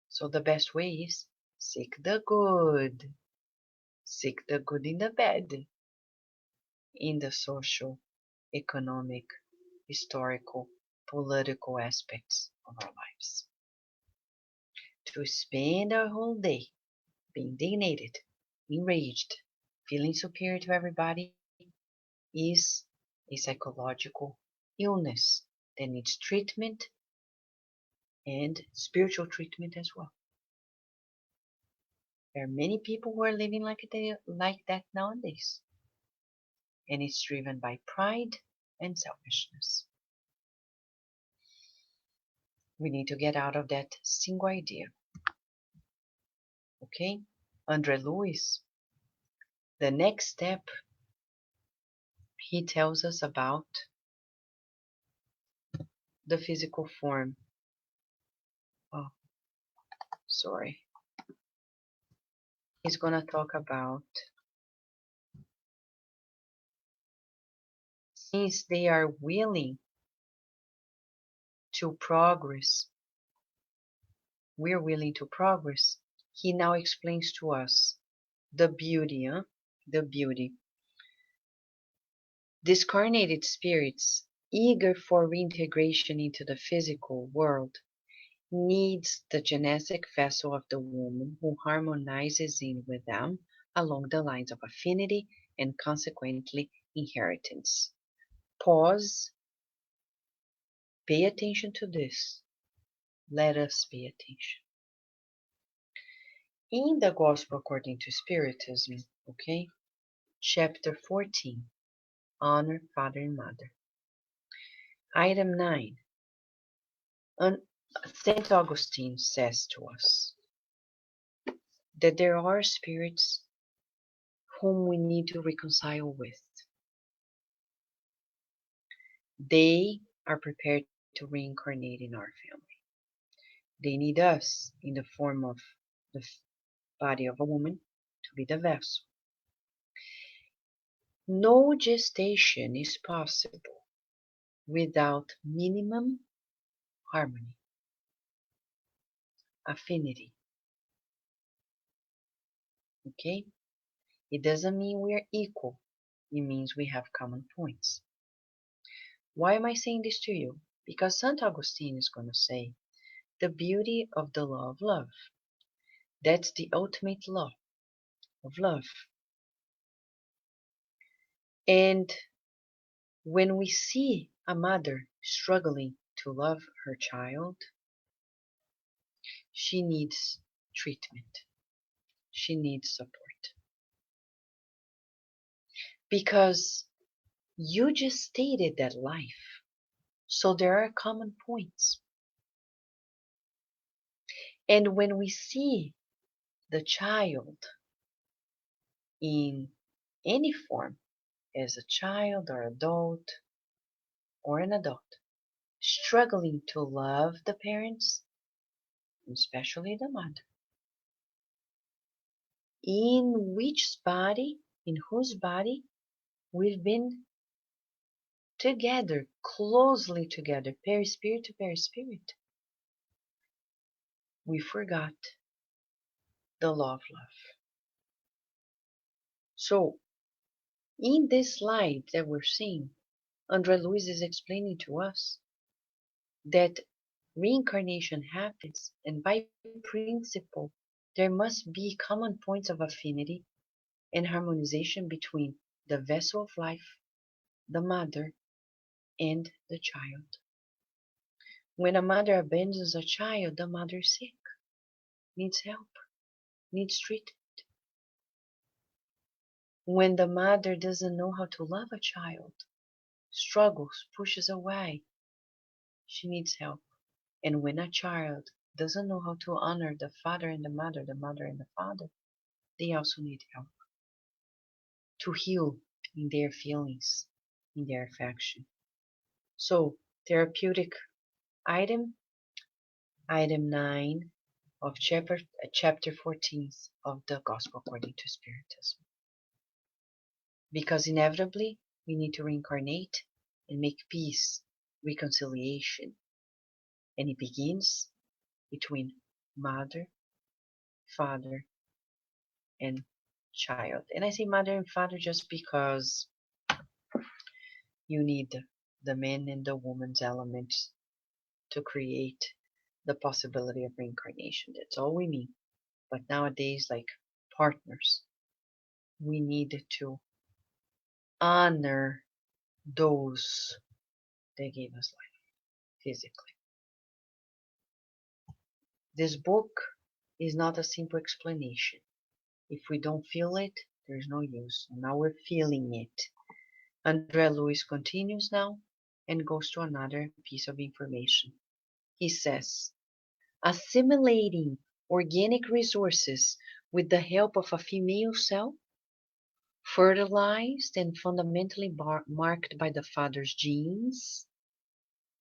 So the best way is seek the good. Seek the good in the bad, in the social, economic, historical, political aspects of our lives. To spend our whole day being indignated, enraged, feeling superior to everybody is a psychological illness that needs treatment and spiritual treatment as well. There are many people who are living like that nowadays, and it's driven by pride and selfishness. We need to get out of that single idea. Okay? Andre Luiz, the next step, he tells us about the physical form. Oh, sorry. He's going to talk about, since they are willing to progress, we're willing to progress. He now explains to us the beauty, the beauty. Discarnated spirits, eager for reintegration into the physical world, needs the genetic vessel of the woman who harmonizes in with them along the lines of affinity and consequently inheritance. Pause. Pay attention to this. Let us pay attention. In the Gospel according to Spiritism, okay, chapter 14, honor father and mother. Item 9. St. Augustine says to us that there are spirits whom we need to reconcile with. They are prepared to reincarnate in our family. They need us in the form of the body of a woman to be the vessel. No gestation is possible without minimum harmony, affinity. Okay? It doesn't mean we are equal. It means we have common points. Why am I saying this to you? Because St. Augustine is going to say the beauty of the law of love. That's the ultimate law of love. And when we see a mother struggling to love her child, she needs treatment. She needs support. because you just stated that life. So there are common points. And when we see the child in any form, as a child or adult or an adult, struggling to love the parents, especially the mother, in whose body we've been together, closely together, perispirit to perispirit, we forgot the love. So, in this slide that we're seeing, Luiz is explaining to us that reincarnation happens, and by principle, there must be common points of affinity and harmonization between the vessel of life, the mother, and the child. When a mother abandons a child, the mother is sick, needs help, needs treatment. When the mother doesn't know how to love a child, struggles, pushes away, she needs help. And when a child doesn't know how to honor the father and the mother and the father, they also need help to heal in their feelings, in their affection. So, therapeutic item 9 of chapter 14 of the Gospel according to Spiritism. Because inevitably, we need to reincarnate and make peace, reconciliation. And it begins between mother, father, and child. And I say mother and father just because you need the man and the woman's elements to create the possibility of reincarnation. That's all we mean. But nowadays, like partners, we need to honor those that gave us life physically. This book is not a simple explanation. If we don't feel it, there's no use. So now we're feeling it. Luiz continues now and goes to another piece of information. He says, assimilating organic resources with the help of a female cell, fertilized and fundamentally marked by the father's genes,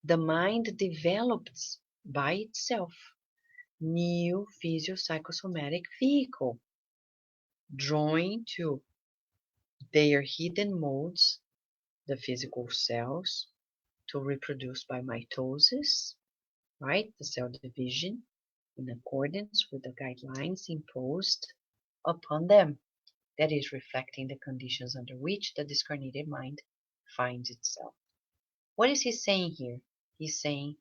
the mind develops by itself new physio-psychosomatic vehicle, drawing to their hidden modes the physical cells to reproduce by mitosis, right? The cell division in accordance with the guidelines imposed upon them. That is reflecting the conditions under which the discarnated mind finds itself. What is he saying here? He's saying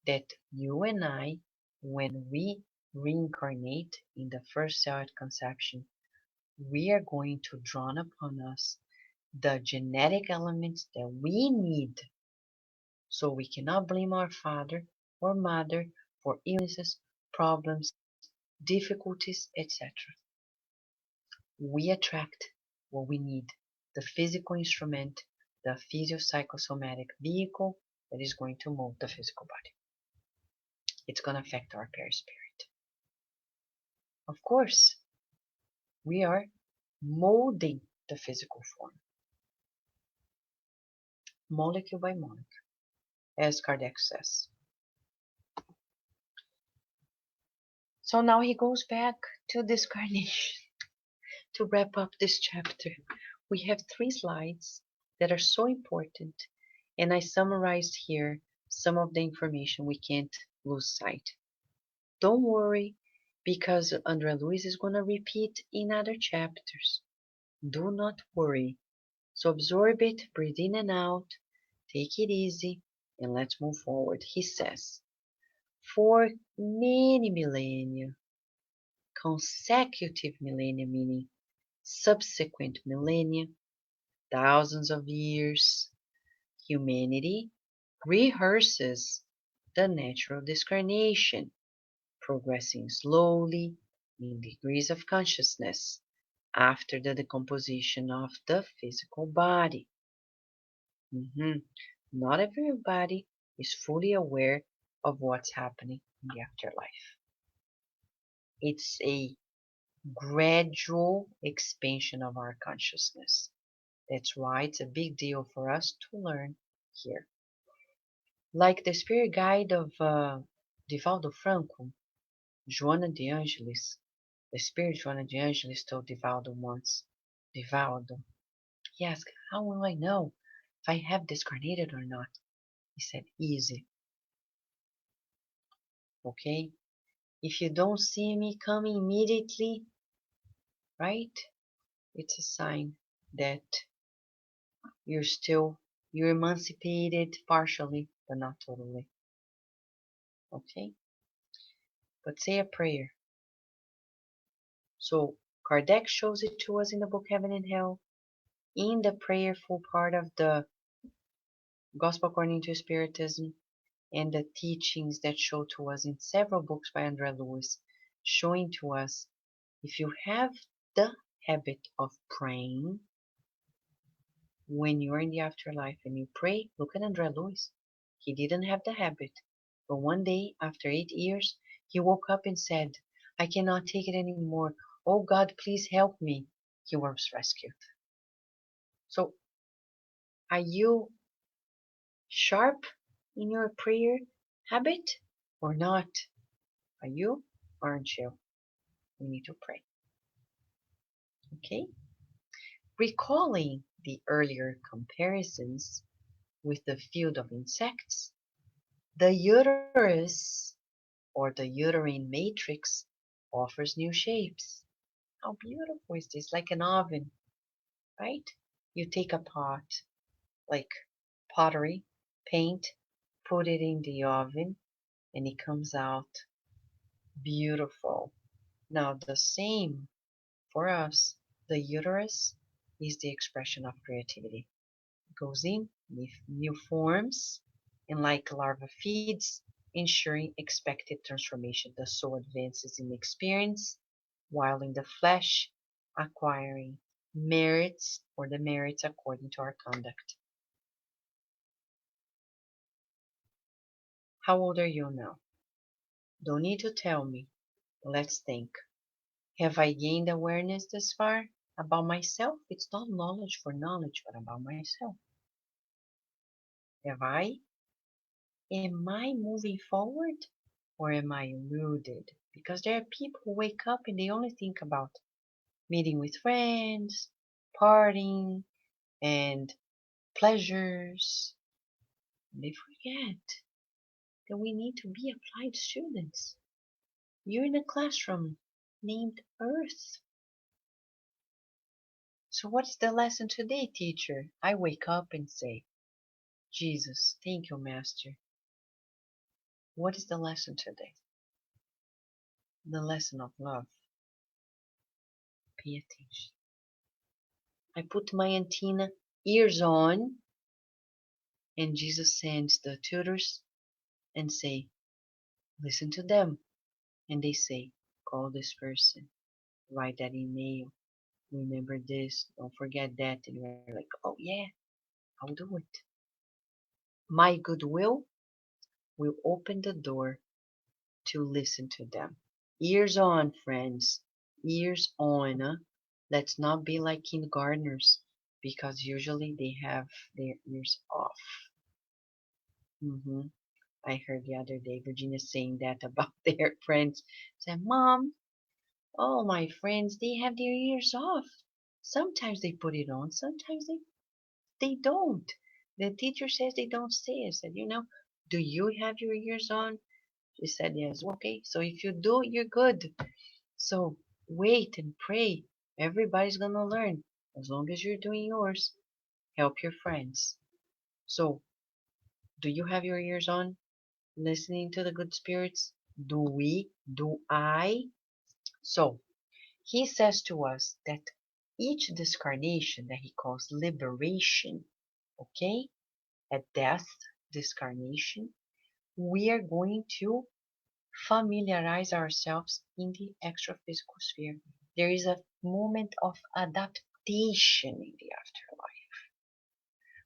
that you and I, when we reincarnate in the first cell at conception, we are going to draw upon us the genetic elements that we need. So we cannot blame our father or mother for illnesses, problems, difficulties, etc. We attract what we need, the physical instrument, the physio-psychosomatic vehicle that is going to move the physical body. It's going to affect our perispirit. Of course, we are molding the physical form, molecule by molecule, as Kardec says. So now he goes back to discarnation. To wrap up this chapter, we have 3 slides that are so important, and I summarized here some of the information we can't lose sight. Don't worry, because Luiz is going to repeat in other chapters. Do not worry. So absorb it, breathe in and out, take it easy, and let's move forward. He says, for many millennia, consecutive millennia meaning subsequent millennia, thousands of years, humanity rehearses the natural discarnation, progressing slowly in degrees of consciousness after the decomposition of the physical body. Not everybody is fully aware of what's happening in the afterlife. It's a gradual expansion of our consciousness. That's why it's a big deal for us to learn here. Like the spirit guide of Divaldo Franco, Joana de Angelis, the spirit Joana de Angelis told Divaldo once, Divaldo, he asked, how will I know if I have discarnated or not? He said, easy. Okay? If you don't see me coming immediately, right? It's a sign that you're emancipated partially, but not totally. Okay? But say a prayer. So Kardec shows it to us in the book Heaven and Hell, in the prayerful part of the Gospel According to Spiritism, and the teachings that show to us in several books by André Luiz, showing to us if you have the habit of praying when you're in the afterlife and you pray, look at André Luiz. He didn't have the habit, but one day, after 8 years, he woke up and said, I cannot take it anymore. Oh God, please help me. He was rescued. So, are you sharp in your prayer habit or not? Are you? Aren't you? We need to pray. Okay? Recalling the earlier comparisons with the field of insects, the uterus or the uterine matrix offers new shapes. How beautiful is this? Like an oven, right? You take a pot, like pottery, paint, put it in the oven, and it comes out beautiful. Now the same for us. The uterus is the expression of creativity. It goes in with new forms, and like larva feeds, ensuring expected transformation. The soul advances in experience, while in the flesh, acquiring merits or the merits according to our conduct. How old are you now? Don't need to tell me. Let's think. Have I gained awareness this far about myself? It's not knowledge for knowledge, but about myself. Have I? Am I moving forward or am I rooted? Because there are people who wake up and they only think about meeting with friends, partying, and pleasures. And they forget that we need to be applied students. You're in a classroom named Earth. So what is the lesson today, teacher? I wake up and say, Jesus, thank you, Master. What is the lesson today? The lesson of love. Pay attention. I put my antenna ears on, and Jesus sends the tutors and say, listen to them. And they say, call this person, write that email, remember this, don't forget that. And we're like, oh yeah, I'll do it. My goodwill will open the door to listen to them. Ears on, friends. Ears on. Let's not be like kindergartners, because usually they have their ears off. I heard the other day Virginia saying that about their friends. Said, Mom, all my friends, they have their ears off. Sometimes they put it on, sometimes they don't. The teacher says they don't say. I said, do you have your ears on? She said, yes. Okay, so if you do, you're good. So wait and pray. Everybody's gonna learn. As long as you're doing yours, help your friends. So, do you have your ears on? Listening to the good spirits? Do we? Do I? So, he says to us that each discarnation that he calls liberation, okay, at death, discarnation, we are going to familiarize ourselves in the extra-physical sphere. There is a moment of adaptation in the afterlife.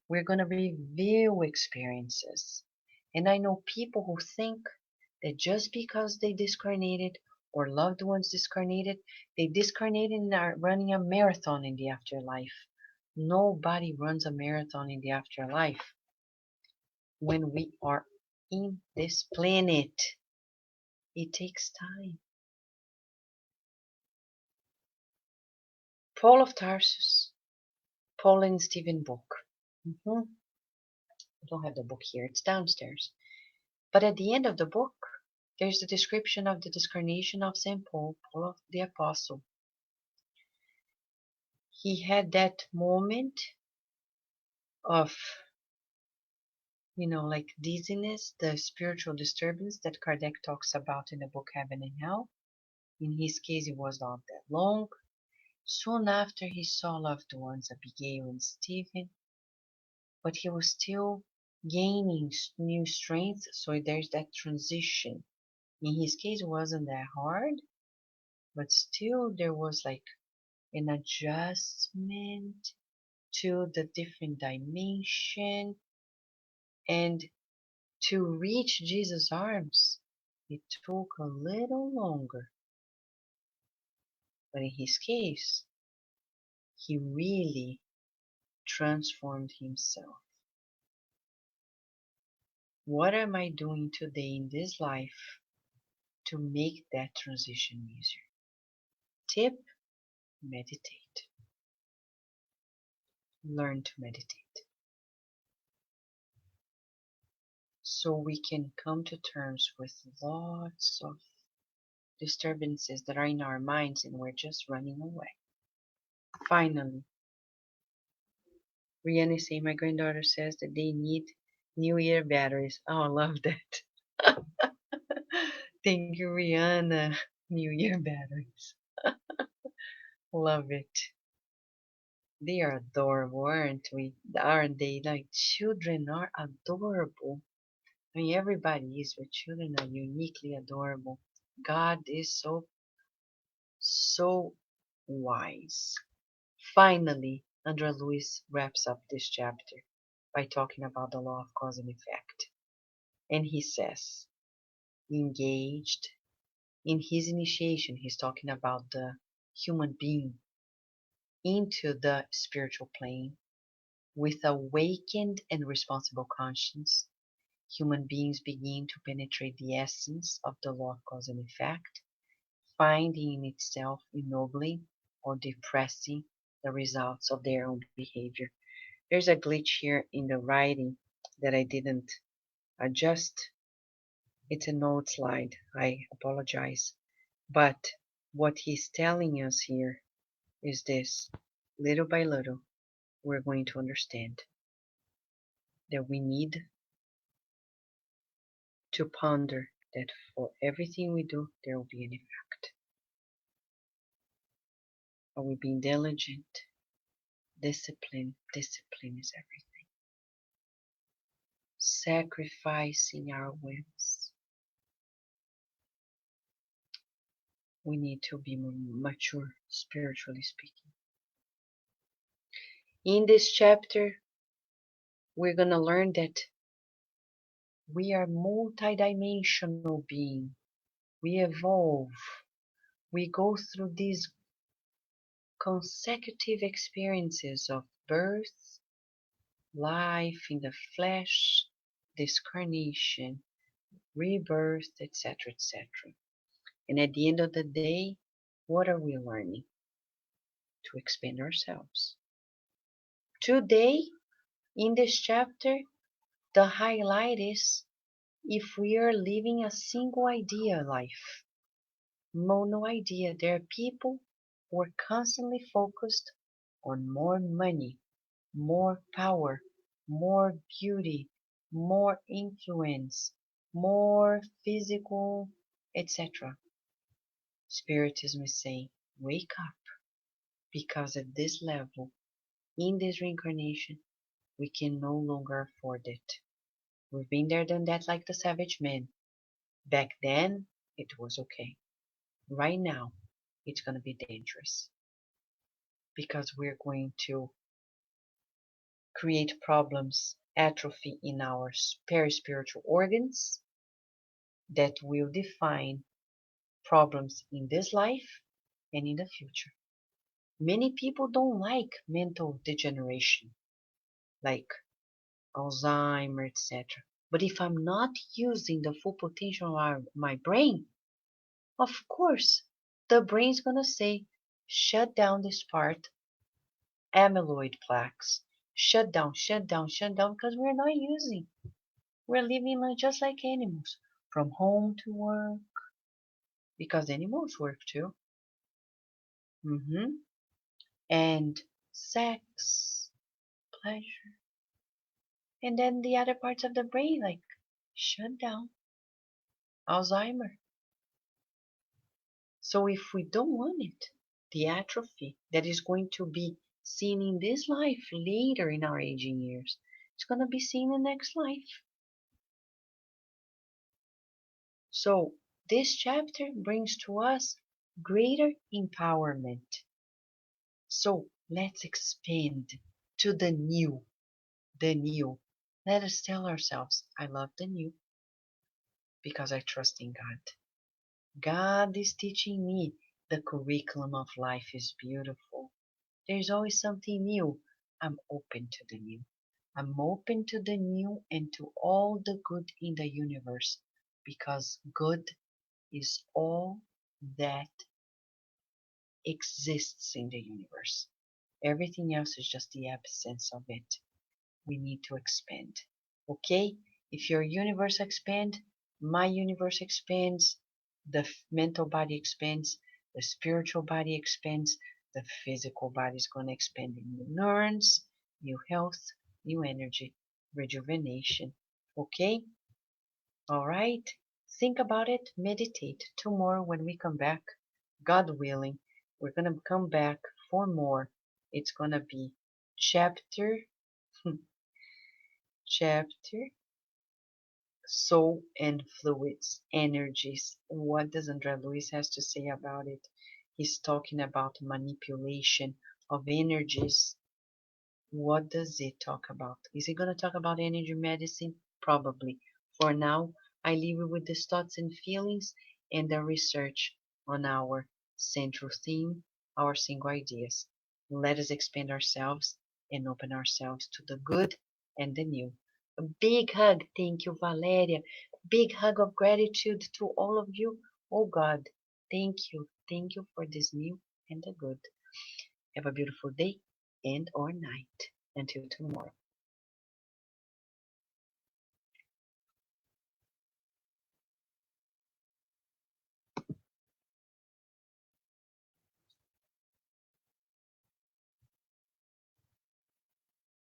We're going to review experiences. And I know people who think that just because they discarnated or loved ones discarnated, they discarnated and are running a marathon in the afterlife. Nobody runs a marathon in the afterlife. When we are in this planet, it takes time. Paul of Tarsus, Paul and Stephen book. I don't have the book here, it's downstairs. But at the end of the book, there's the description of the discarnation of St. Paul, Paul of the Apostle. He had that moment of, like dizziness, the spiritual disturbance that Kardec talks about in the book Heaven and Hell. In his case, it was not that long. Soon after, he saw loved ones, Abigail and Stephen, but he was still gaining new strength, so there's that transition. In his case, it wasn't that hard, but still there was like an adjustment to the different dimension, and to reach Jesus' arms, it took a little longer. But in his case, he really transformed himself. What am I doing today in this life to make that transition easier? Tip: meditate. Learn to meditate. So we can come to terms with lots of disturbances that are in our minds and we're just running away. Finally, Rihanna is saying, my granddaughter says that they need New Year batteries. Oh, I love that. Thank you, Rihanna. New Year batteries. Love it. They are adorable, aren't we? Aren't they? Like, children are adorable. I mean, everybody is, but children are uniquely adorable. God is so wise. Finally, Andrea Luiz wraps up this chapter by talking about the law of cause and effect. And he says, engaged in his initiation, he's talking about the human being into the spiritual plane with awakened and responsible conscience. Human beings begin to penetrate the essence of the law of cause and effect, finding in itself ennobling or depressing the results of their own behavior. There's a glitch here in the writing that I didn't adjust. It's an old slide. I apologize. But what he's telling us here is this. Little by little, we're going to understand that we need to ponder that for everything we do, there will be an effect. Are we being diligent? Discipline. Discipline is everything. Sacrificing our whims. We need to be more mature, spiritually speaking. In this chapter, we're going to learn that we are multidimensional beings. We evolve. We go through these consecutive experiences of birth, life in the flesh, discarnation, rebirth, etc., etc. And at the end of the day, what are we learning? To expand ourselves. Today, in this chapter, the highlight is if we are living a single idea life, mono idea. There are people who are constantly focused on more money, more power, more beauty, more influence, more physical, etc. Spiritism is saying, wake up, because at this level, in this reincarnation, we can no longer afford it. We've been there, done that, like the savage man. Back then, it was okay. Right now, it's going to be dangerous because we're going to create problems, atrophy in our spiritual organs that will define problems in this life and in the future. Many people don't like mental degeneration, like Alzheimer, etc. But if I'm not using the full potential of my brain, of course, the brain's gonna say, shut down this part, amyloid plaques, shut down, shut down, shut down, because we're not using. We're living just like animals, from home to work, because animals work too. And sex, pleasure, and then the other parts of the brain, like shut down, Alzheimer. So if we don't want it, the atrophy that is going to be seen in this life later in our aging years, it's going to be seen in next life. So this chapter brings to us greater empowerment. So let's expand to the new, the new. Let us tell ourselves, I love the new because I trust in God. God is teaching me the curriculum of life is beautiful. There's always something new. I'm open to the new. I'm open to the new and to all the good in the universe because good is all that exists in the universe. Everything else is just the absence of it. We need to expand. Okay? If your universe expands, my universe expands, the mental body expands, the spiritual body expands, the physical body is going to expand in new neurons, new health, new energy, rejuvenation. Okay? All right? Think about it, meditate. Tomorrow when we come back, God willing, we're going to come back for more. It's going to be chapter chapter soul and fluids, energies. What does André Luiz has to say about it? He's talking about manipulation of energies. What does it talk about? Is he going to talk about energy medicine? Probably. For now, I leave you with these thoughts and feelings and the research on our central theme, our single ideas. Let us expand ourselves and open ourselves to the good and the new. A big hug. Thank you, Valeria. Big hug of gratitude to all of you. Oh God, thank you. Thank you for this new and the good. Have a beautiful day and or night. Until tomorrow.